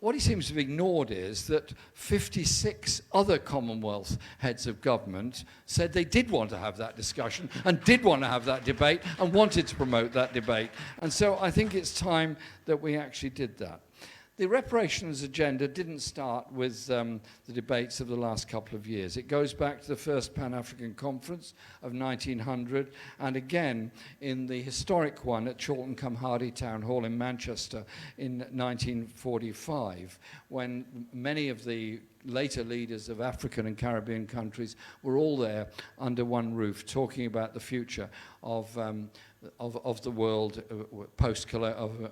[SPEAKER 8] What he seems to have ignored is that 56 other Commonwealth heads of government said they did want to have that discussion and did want to have that debate and wanted to promote that debate. And so I think it's time that we actually did that. The reparations agenda didn't start with the debates of the last couple of years. It goes back to the first Pan-African Conference of 1900 and again in the historic one at Chawton-cum-Hardy Town Hall in Manchester in 1945 when many of the later leaders of African and Caribbean countries were all there under one roof talking about the future of the world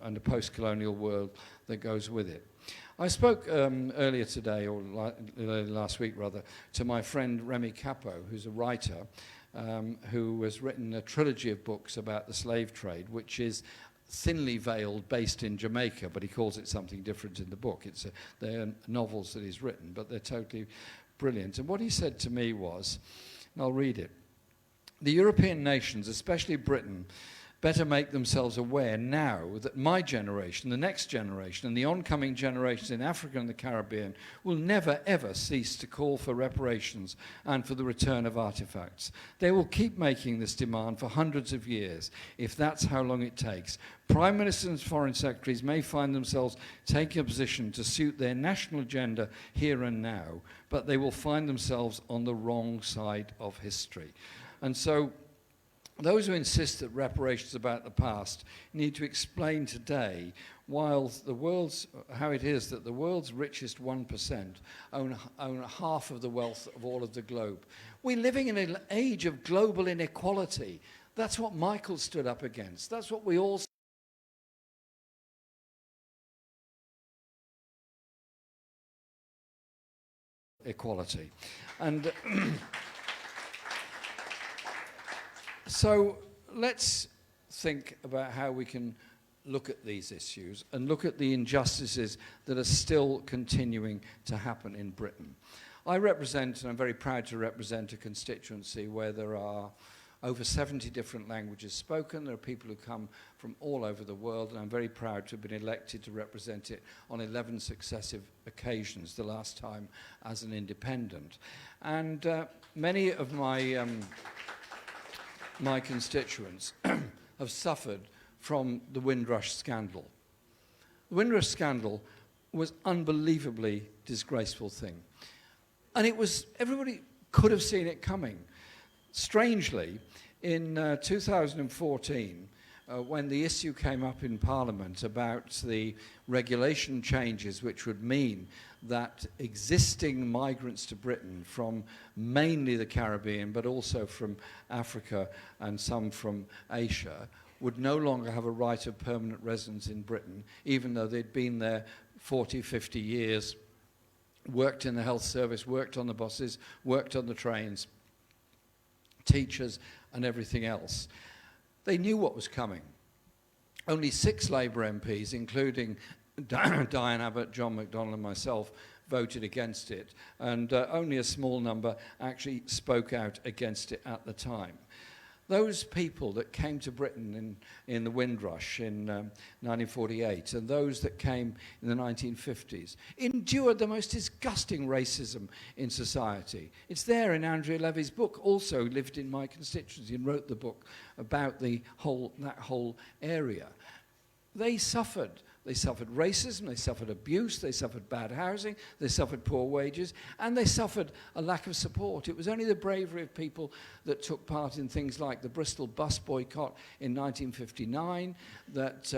[SPEAKER 8] and the post-colonial world that goes with it. I spoke earlier today, or last week rather, to my friend Remy Capo, who's a writer who has written a trilogy of books about the slave trade, which is thinly veiled, based in Jamaica, but he calls it something different in the book. They're novels that he's written, but they're totally brilliant. And what he said to me was, and I'll read it, the European nations, especially Britain, better make themselves aware now that my generation, the next generation, and the oncoming generations in Africa and the Caribbean will never, ever cease to call for reparations and for the return of artifacts. They will keep making this demand for hundreds of years, if that's how long it takes. Prime Ministers and Foreign Secretaries may find themselves taking a position to suit their national agenda here and now, but they will find themselves on the wrong side of history. And so those who insist that reparations about the past need to explain today how it is that the world's richest 1% own half of the wealth of all of the globe. We're living in an age of global inequality. That's what Michael stood up against. That's what we all equality. And so let's think about how we can look at these issues and look at the injustices that are still continuing to happen in Britain. I represent, and I'm very proud to represent, a constituency where there are over 70 different languages spoken. There are people who come from all over the world, and I'm very proud to have been elected to represent it on 11 successive occasions, the last time as an independent. And many of my, my constituents have suffered from the Windrush scandal. The Windrush scandal was unbelievably disgraceful thing. And it was, everybody could have seen it coming. Strangely, in 2014, when the issue came up in Parliament about the regulation changes which would mean that existing migrants to Britain from mainly the Caribbean, but also from Africa and some from Asia, would no longer have a right of permanent residence in Britain, even though they'd been there 40, 50 years, worked in the health service, worked on the buses, worked on the trains, teachers and everything else. They knew what was coming. Only 6 Labour MPs, including Diane Abbott, John McDonnell and myself, voted against it, and only a small number actually spoke out against it at the time. Those people that came to Britain in the Windrush in 1948 and those that came in the 1950s endured the most disgusting racism in society. It's there in Andrea Levy's book, also lived in my constituency and wrote the book about that whole area. They suffered. They suffered racism, they suffered abuse, they suffered bad housing, they suffered poor wages, and they suffered a lack of support. It was only the bravery of people that took part in things like the Bristol bus boycott in 1959, that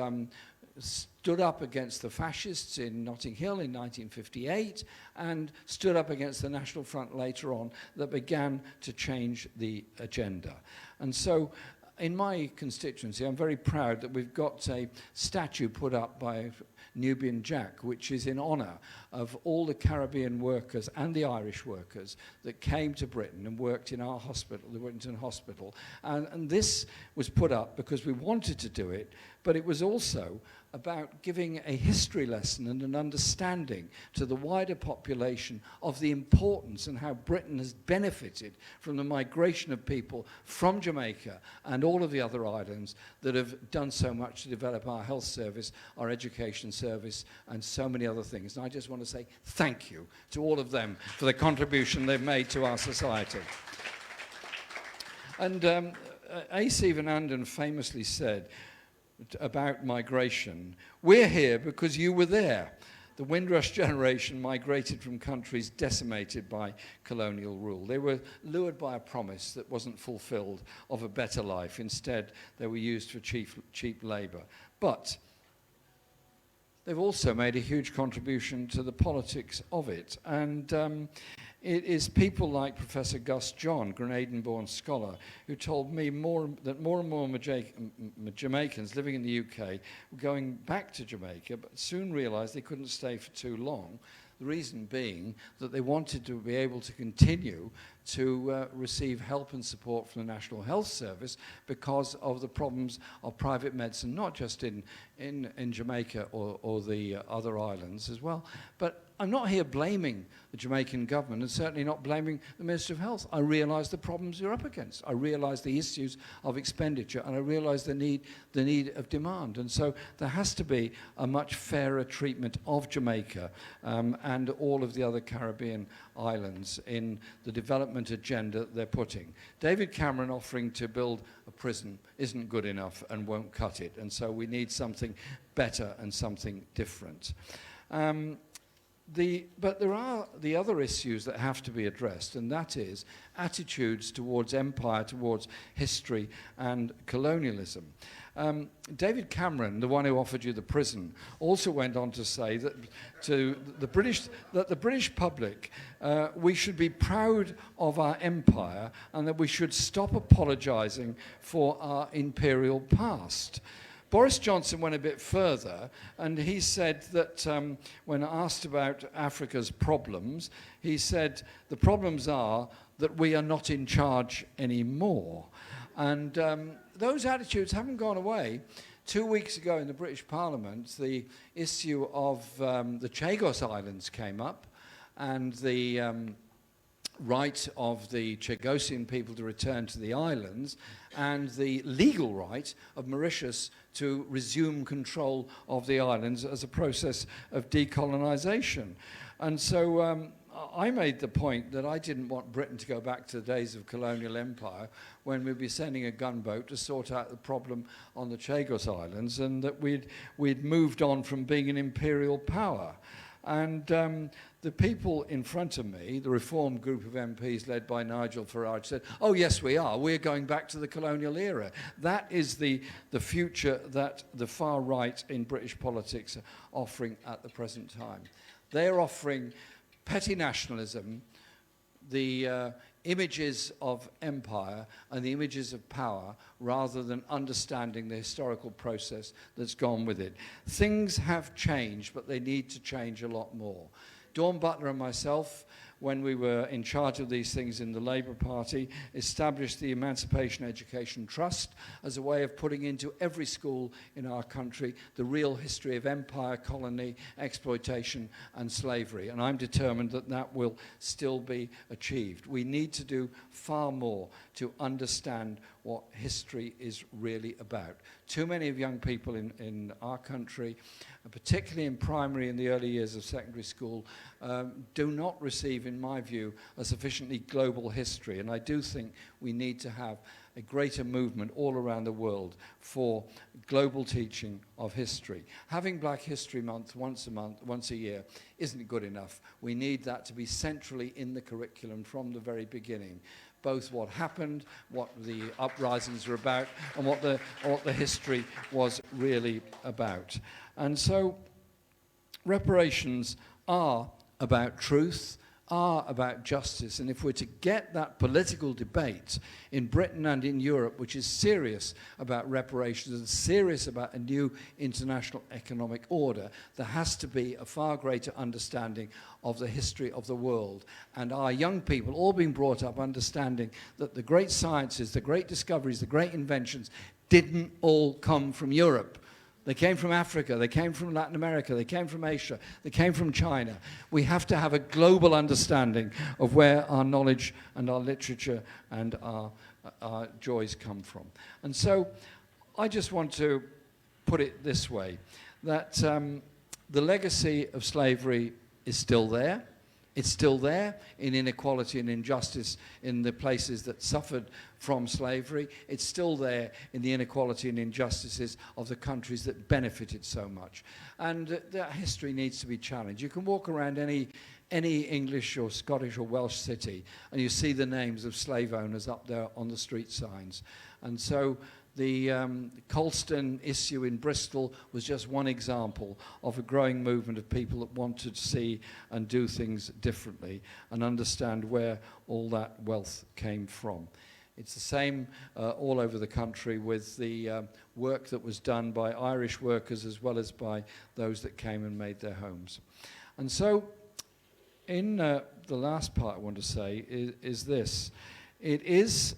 [SPEAKER 8] stood up against the fascists in Notting Hill in 1958, and stood up against the National Front later on, that began to change the agenda. And so, in my constituency, I'm very proud that we've got a statue put up by Nubian Jack, which is in honour of all the Caribbean workers and the Irish workers that came to Britain and worked in our hospital, the Whittington Hospital. And this was put up because we wanted to do it, but it was also about giving a history lesson and an understanding to the wider population of the importance and how Britain has benefited from the migration of people from Jamaica and all of the other islands that have done so much to develop our health service, our education service, and so many other things. And I just want to say thank you to all of them for the contribution they've made to our society. And A.C. Van Anden famously said about migration, "We're here because you were there." The Windrush generation migrated from countries decimated by colonial rule. They were lured by a promise that wasn't fulfilled of a better life. Instead, they were used for cheap labour. But they've also made a huge contribution to the politics of it. And it is people like Professor Gus John, Grenadian-born scholar, who told me that more and more Jamaicans living in the UK were going back to Jamaica, but soon realised they couldn't stay for too long. The reason being that they wanted to be able to continue to receive help and support from the National Health Service because of the problems of private medicine, not just in Jamaica or the other islands as well. But I'm not here blaming the Jamaican government and certainly not blaming the Minister of Health. I realise the problems you're up against. I realise the issues of expenditure, and I realise the need of demand. And so there has to be a much fairer treatment of Jamaica and all of the other Caribbean islands in the development agenda they're putting. David Cameron offering to build a prison isn't good enough and won't cut it. And so we need something better and something different. But there are the other issues that have to be addressed, and that is attitudes towards empire, towards history and colonialism. David Cameron, the one who offered you the prison, also went on to say that to the British public, we should be proud of our empire and that we should stop apologising for our imperial past. Boris Johnson went a bit further, and he said that when asked about Africa's problems, he said the problems are that we are not in charge anymore. And those attitudes haven't gone away. 2 weeks ago in the British Parliament, the issue of the Chagos Islands came up, and the right of the Chagosian people to return to the islands and the legal right of Mauritius to resume control of the islands as a process of decolonization. And so I made the point that I didn't want Britain to go back to the days of colonial empire when we'd be sending a gunboat to sort out the problem on the Chagos Islands, and that we'd moved on from being an imperial power. And the people in front of me, the reformed group of MPs led by Nigel Farage, said, oh, yes, we are. We're going back to the colonial era. That is the future that the far right in British politics are offering at the present time. They're offering petty nationalism, the images of empire and the images of power, rather than understanding the historical process that's gone with it. Things have changed, but they need to change a lot more. Dawn Butler and myself, when we were in charge of these things in the Labour Party, established the Emancipation Education Trust as a way of putting into every school in our country the real history of empire, colony, exploitation and slavery. And I'm determined that that will still be achieved. We need to do far more to understand what history is really about. Too many of young people in our country, particularly in primary and the early years of secondary school, do not receive, in my view, a sufficiently global history. And I do think we need to have a greater movement all around the world for global teaching of history. Having Black History Month, once a year, isn't good enough. We need that to be centrally in the curriculum from the very beginning. Both what happened, what the uprisings were about, and what the history was really about. And so reparations are about truth, are about justice. And if we're to get that political debate in Britain and in Europe, which is serious about reparations and serious about a new international economic order, there has to be a far greater understanding of the history of the world. And our young people, all being brought up understanding that the great sciences, the great discoveries, the great inventions didn't all come from Europe. They came from Africa, they came from Latin America, they came from Asia, they came from China. We have to have a global understanding of where our knowledge and our literature and our joys come from. And so I just want to put it this way, that the legacy of slavery is still there. It's still there in inequality and injustice in the places that suffered from slavery. It's still there in the inequality and injustices of the countries that benefited so much. And that history needs to be challenged. You can walk around any English or Scottish or Welsh city and you see the names of slave owners up there on the street signs. And so the Colston issue in Bristol was just one example of a growing movement of people that wanted to see and do things differently and understand where all that wealth came from. It's the same all over the country with the work that was done by Irish workers as well as by those that came and made their homes. And so in the last part I want to say is this. It is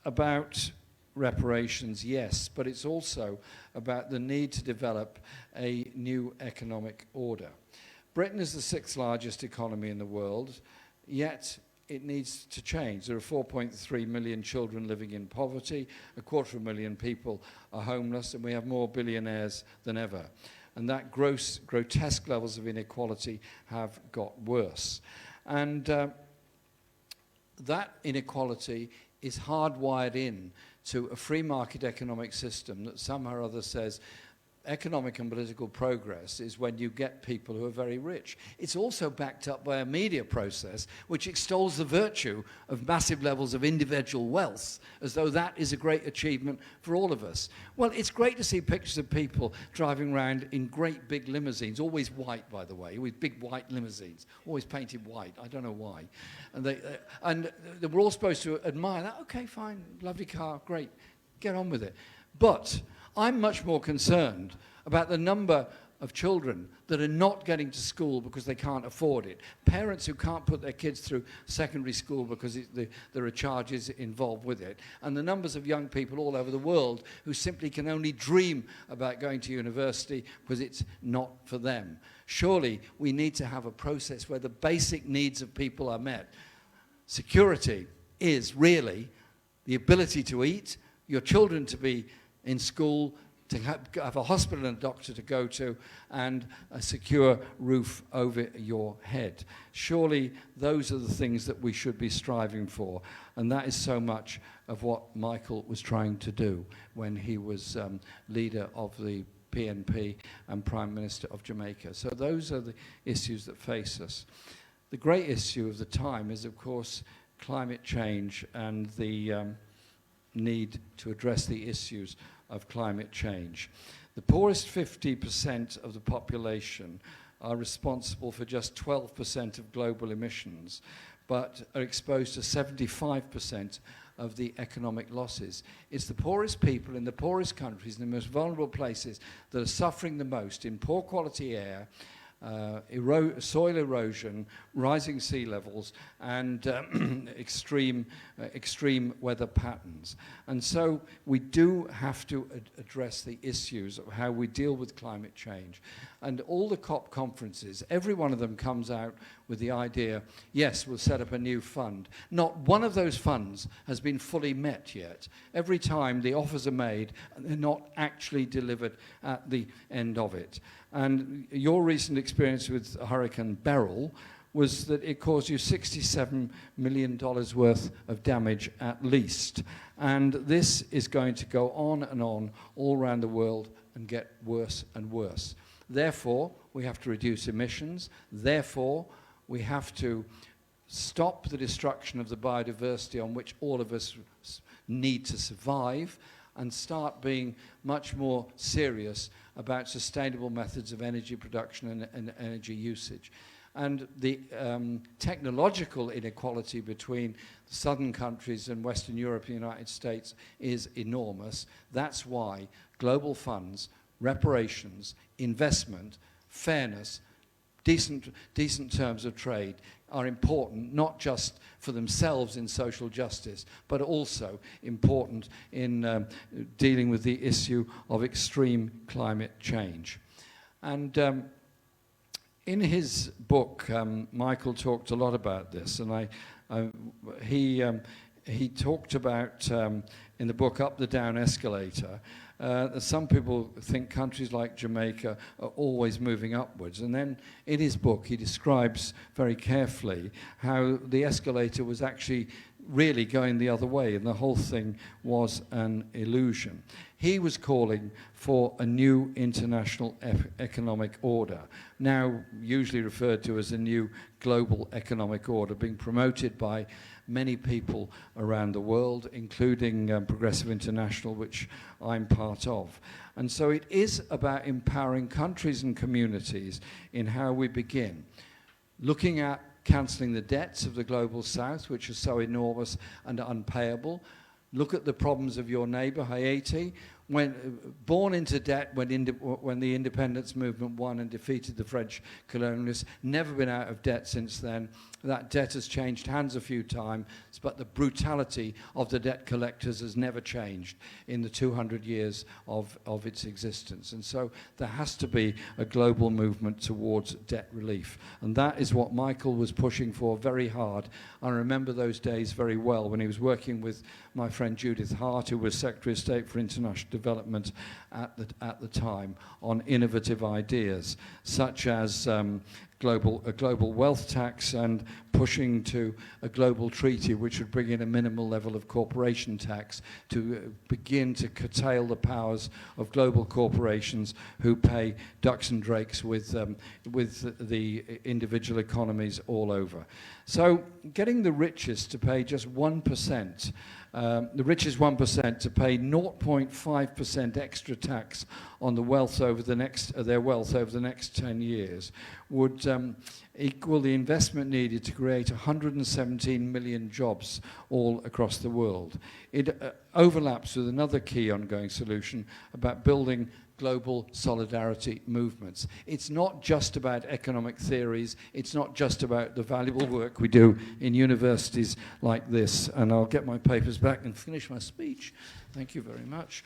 [SPEAKER 8] about reparations, yes, but it's also about the need to develop a new economic order. Britain is the 6th largest economy in the world, yet it needs to change. There are 4.3 million children living in poverty, 250,000 people are homeless, and we have more billionaires than ever. And that grotesque levels of inequality have got worse. And that inequality is hardwired in to a free market economic system that somehow or other says economic and political progress is when you get people who are very rich. It's also backed up by a media process which extols the virtue of massive levels of individual wealth as though that is a great achievement for all of us. Well, it's great to see pictures of people driving around in great big limousines, always white, by the way, always big white limousines, always painted white. I don't know why. And we're all supposed to admire that. Okay, fine, lovely car, great, get on with it. But I'm much more concerned about the number of children that are not getting to school because they can't afford it. Parents who can't put their kids through secondary school because there are charges involved with it. And the numbers of young people all over the world who simply can only dream about going to university because it's not for them. Surely we need to have a process where the basic needs of people are met. security is really the ability to eat, your children to be in school, to have a hospital and a doctor to go to, and a secure roof over your head. Surely those are the things that we should be striving for, and that is so much of what Michael was trying to do when he was leader of the PNP and Prime Minister of Jamaica. So those are the issues that face us. The great issue of the time is, of course, climate change and the need to address the issues of climate change. The poorest 50% of the population are responsible for just 12% of global emissions, but are exposed to 75% of the economic losses. It's the poorest people in the poorest countries, in the most vulnerable places, that are suffering the most in poor quality air, soil erosion, rising sea levels, and extreme weather patterns. And so we do have to address the issues of how we deal with climate change. And all the COP conferences, every one of them comes out with the idea, yes, we'll set up a new fund. Not one of those funds has been fully met yet. Every time the offers are made, they're not actually delivered at the end of it. And your recent experience with Hurricane Beryl was that it caused you $67 million worth of damage at least. And this is going to go on and on all around the world and get worse and worse. Therefore, we have to reduce emissions. Therefore, we have to stop the destruction of the biodiversity on which all of us need to survive, and start being much more serious about sustainable methods of energy production and energy usage. And the technological inequality between the southern countries and Western Europe and the United States is enormous. That's why global funds, reparations, investment, fairness, decent terms of trade are important, not just for themselves in social justice, but also important in dealing with the issue of extreme climate change. And in his book, Michael talked a lot about this, and he talked about, in the book, Up the Down Escalator. Some people think countries like Jamaica are always moving upwards. And then in his book, he describes very carefully how the escalator was actually really going the other way, and the whole thing was an illusion. He was calling for a new international economic order, now usually referred to as a new global economic order, being promoted by many people around the world, including Progressive International, which I'm part of. And so it is about empowering countries and communities in how we begin. Looking at cancelling the debts of the global south, which are so enormous and unpayable. Look at the problems of your neighbour, Haiti, born into debt when the independence movement won and defeated the French colonialists, never been out of debt since then. That debt has changed hands a few times, but the brutality of the debt collectors has never changed in the 200 years of its existence. And so there has to be a global movement towards debt relief. And that is what Michael was pushing for very hard. I remember those days very well when he was working with my friend Judith Hart, who was Secretary of State for International Development at the time, on innovative ideas such as a global wealth tax, and pushing to a global treaty which would bring in a minimal level of corporation tax to begin to curtail the powers of global corporations who pay ducks and drakes with the individual economies all over. So getting the richest to pay just 1%, the richest 1% to pay 0.5% extra tax on the wealth over the next their wealth over the next 10 years would equal the investment needed to create 117 million jobs all across the world. It overlaps with another key ongoing solution about building global solidarity movements. It's not just about economic theories, it's not just about the valuable work we do in universities like this. And I'll get my papers back and finish my speech. Thank you very much.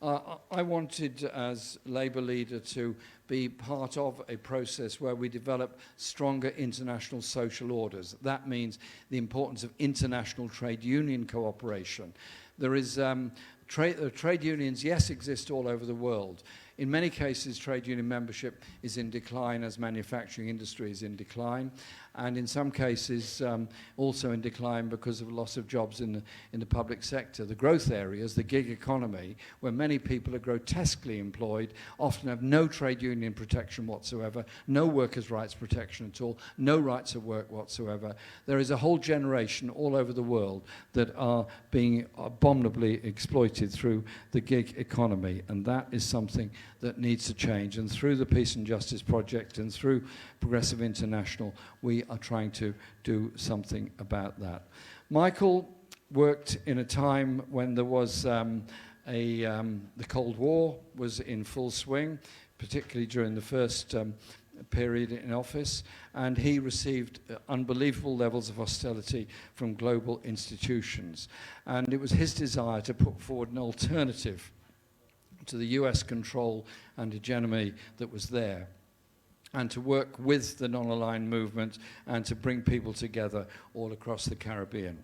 [SPEAKER 8] I wanted, as Labour leader, to be part of a process where we develop stronger international social orders. That means the importance of international trade union cooperation. There is trade unions, yes, exist all over the world. In many cases, trade union membership is in decline as manufacturing industry is in decline, and in some cases also in decline because of loss of jobs in the public sector. The growth areas, the gig economy, where many people are grotesquely employed, often have no trade union protection whatsoever, no workers' rights protection at all, no rights of work whatsoever. There is a whole generation all over the world that are being abominably exploited through the gig economy, and that is something that needs to change. And through the Peace and Justice Project and through Progressive International, we are trying to do something about that. Michael worked in a time when there was the Cold War was in full swing, particularly during the first period in office, and he received unbelievable levels of hostility from global institutions. And it was his desire to put forward an alternative to the US control and hegemony that was there, and to work with the non-aligned movement and to bring people together all across the Caribbean.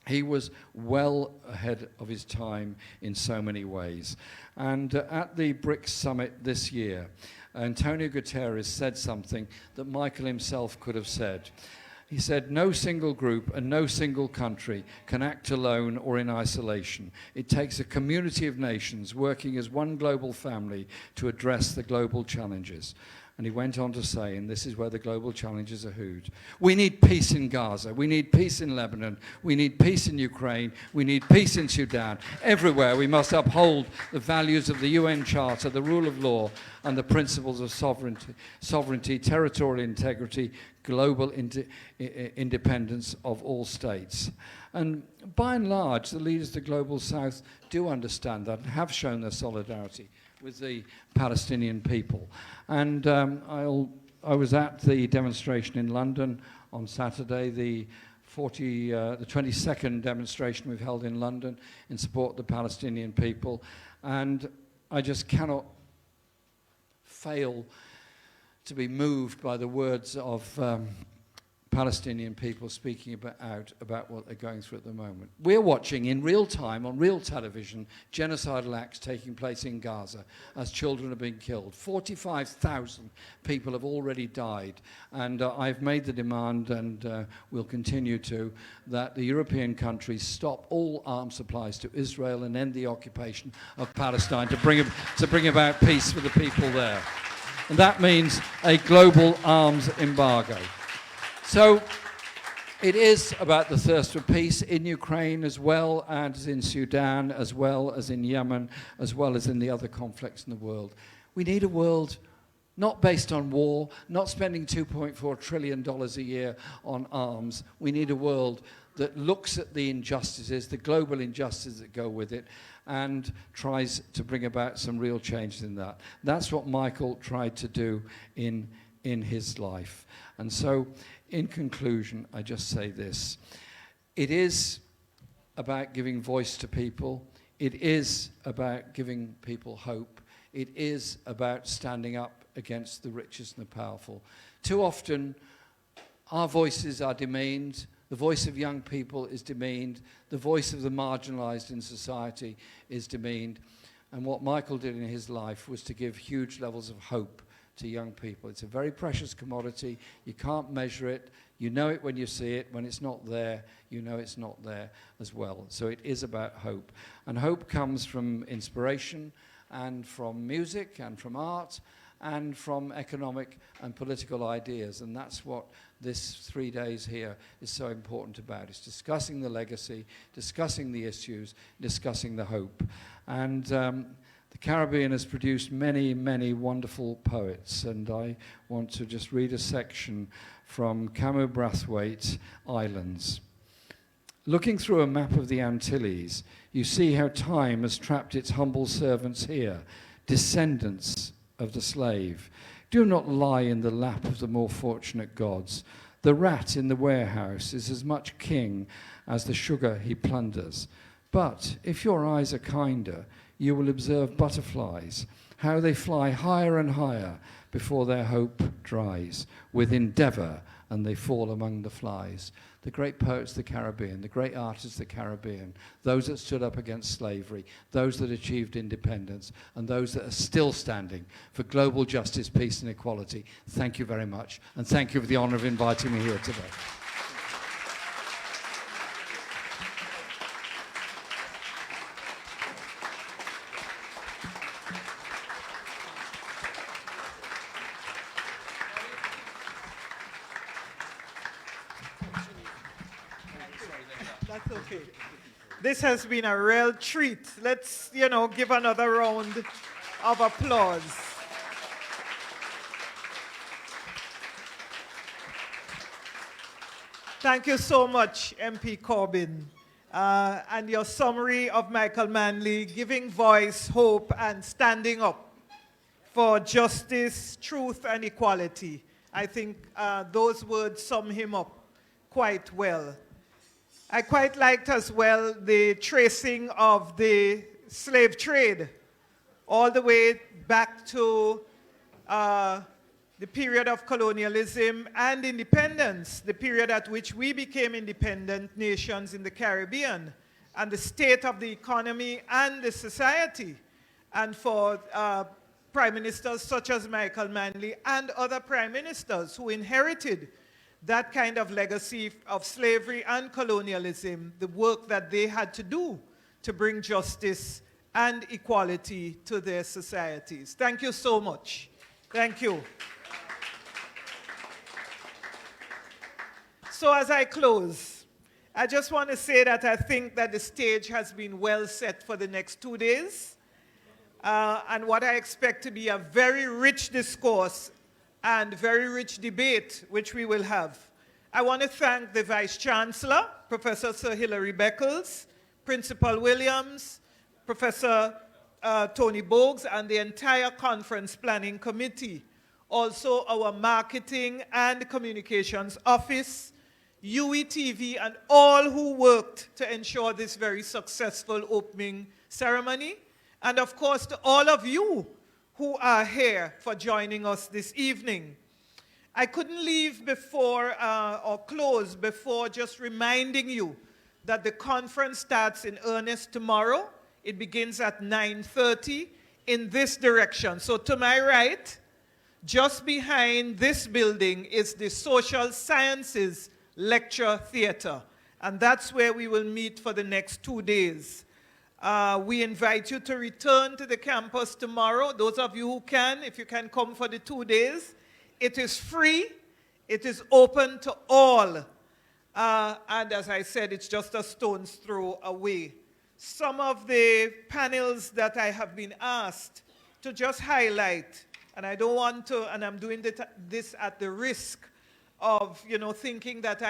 [SPEAKER 8] He was well ahead of his time in so many ways. And at the BRICS summit this year, Antonio Guterres said something that Michael himself could have said. He said, "No single group and no single country can act alone or in isolation. It takes a community of nations working as one global family to address the global challenges." And he went on to say, and this is where the global challenges are hooed, we need peace in Gaza, we need peace in Lebanon, we need peace in Ukraine, we need peace in Sudan. Everywhere we must uphold the values of the UN Charter, the rule of law, and the principles of sovereignty, territorial integrity, global independence of all states. And by and large, the leaders of the Global South do understand that and have shown their solidarity with the Palestinian people. And I was at the demonstration in London on Saturday, the 22nd demonstration we've held in London in support of the Palestinian people. And I just cannot fail to be moved by the words of Palestinian people speaking about what they're going through at the moment. We're watching in real time, on real television, genocidal acts taking place in Gaza as children are being killed. 45,000 people have already died. And I've made the demand, and will continue to, that the European countries stop all arms supplies to Israel and end the occupation of Palestine to bring about peace for the people there. And that means a global arms embargo. So it is about the thirst for peace in Ukraine as well as in Sudan, as well as in Yemen, as well as in the other conflicts in the world. We need a world not based on war, not spending $2.4 trillion a year on arms. We need a world that looks at the injustices, the global injustices that go with it, and tries to bring about some real changes in that. That's what Michael tried to do in his life. And so, in conclusion, I just say this. It is about giving voice to people. It is about giving people hope. It is about standing up against the richest and the powerful. Too often, our voices are demeaned. The voice of young people is demeaned. The voice of the marginalized in society is demeaned. And what Michael did in his life was to give huge levels of hope to young people. It's a very precious commodity. You can't measure it. You know it when you see it. When it's not there, you know it's not there as well. So it is about hope. And hope comes from inspiration and from music and from art and from economic and political ideas. And that's what this 3 days here is so important about. It's discussing the legacy, discussing the issues, discussing the hope. And the Caribbean has produced many, many wonderful poets, and I want to just read a section from Camus Brathwaite's Islands. Looking through a map of the Antilles, you see how time has trapped its humble servants here, descendants of the slave. Do not lie in the lap of the more fortunate gods. The rat in the warehouse is as much king as the sugar he plunders. But if your eyes are kinder, you will observe butterflies, how they fly higher and higher before their hope dries, with endeavour, and they fall among the flies. The great poets of the Caribbean, the great artists of the Caribbean, those that stood up against slavery, those that achieved independence, and those that are still standing for global justice, peace and equality. Thank you very much, and thank you for the honour of inviting me here today.
[SPEAKER 1] That's okay. This has been a real treat. Let's, give another round of applause. Thank you so much, MP Corbyn. And your summary of Michael Manley, giving voice, hope, and standing up for justice, truth, and equality. I think those words sum him up quite well. I quite liked as well the tracing of the slave trade all the way back to the period of colonialism and independence, the period at which we became independent nations in the Caribbean, and the state of the economy and the society. And for prime ministers such as Michael Manley and other prime ministers who inherited that kind of legacy of slavery and colonialism, the work that they had to do to bring justice and equality to their societies. Thank you so much. Thank you. So as I close, I just want to say that I think that the stage has been well set for the next 2 days, and what I expect to be a very rich discourse and very rich debate, which we will have. I want to thank the Vice Chancellor, Professor Sir Hilary Beckles, Principal Williams, Professor Tony Bogues, and the entire Conference Planning Committee. Also our Marketing and Communications Office, UWITV, and all who worked to ensure this very successful opening ceremony. And of course, to all of you who are here for joining us this evening. I couldn't leave before, or close before just reminding you that the conference starts in earnest tomorrow. It begins at 9:30 in this direction. So to my right, just behind this building is the Social Sciences Lecture Theatre. And that's where we will meet for the next 2 days. We invite you to return to the campus tomorrow. Those of you who can, if you can come for the 2 days. It is free. It is open to all. And as I said, it's just a stone's throw away. Some of the panels that I have been asked to just highlight, and I don't want to, and I'm doing this at the risk of, thinking that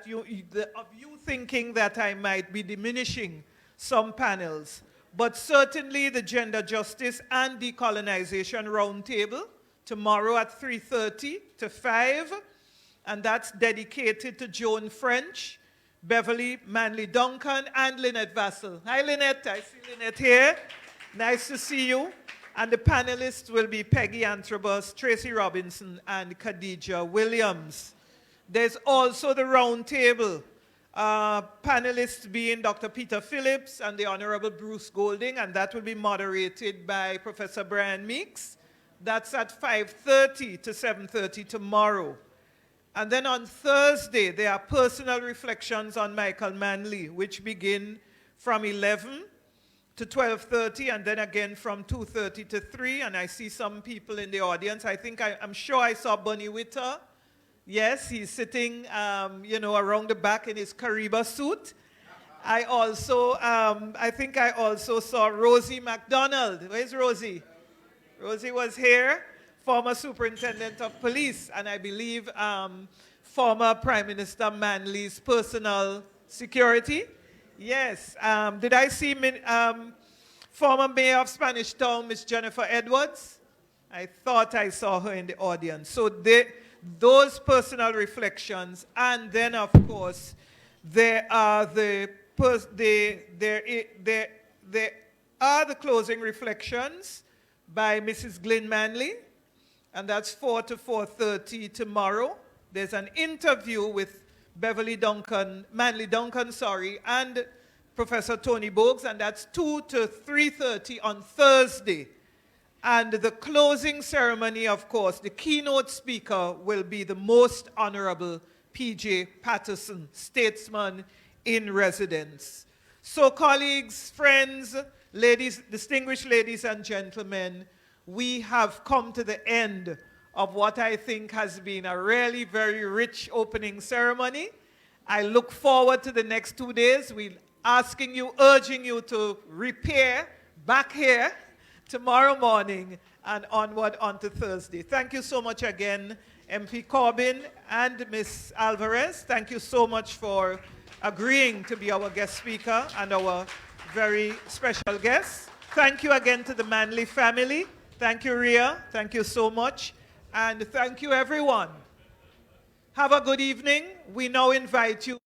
[SPEAKER 1] you thinking that I might be diminishing some panels, but certainly the Gender Justice and Decolonization Roundtable tomorrow at 3:30 to 5, and that's dedicated to Joan French, Beverly Manley Duncan, and Lynette Vassell. Hi Lynette, I see Lynette here. Nice to see you. And the panelists will be Peggy Antrobus, Tracy Robinson, and Khadija Williams. There's also the roundtable. Panelists being Dr. Peter Phillips and the Honorable Bruce Golding, and that will be moderated by Professor Brian Meeks. That's at 5:30 to 7:30 tomorrow. And then on Thursday, there are personal reflections on Michael Manley, which begin from 11 to 12:30, and then again from 2:30 to 3. And I see some people in the audience. I'm sure I saw Bunny Witter. Yes, he's sitting, around the back in his Kariba suit. I think I also saw Rosie MacDonald. Where's Rosie? Rosie was here, former superintendent of police, and I believe former Prime Minister Manley's personal security. Yes. Did I see former mayor of Spanish Town, Miss Jennifer Edwards? I thought I saw her in the audience. So those personal reflections, and then of course there are the there are the closing reflections by Mrs. Glyn Manley, and that's 4 to 4:30 tomorrow. There's an interview with Manley Duncan, and Professor Tony Bogues, and that's 2 to 3:30 on Thursday. And the closing ceremony, of course, the keynote speaker will be the Most Honorable P.J. Patterson, statesman in residence. So, colleagues, friends, ladies, distinguished ladies and gentlemen, we have come to the end of what I think has been a really very rich opening ceremony. I look forward to the next 2 days. We're asking you, urging you to repair back here tomorrow morning and onward onto Thursday. Thank you so much again, MP Corbyn and Ms. Alvarez. Thank you so much for agreeing to be our guest speaker and our very special guest. Thank you again to the Manley family. Thank you, Ria. Thank you so much. And thank you, everyone. Have a good evening. We now invite you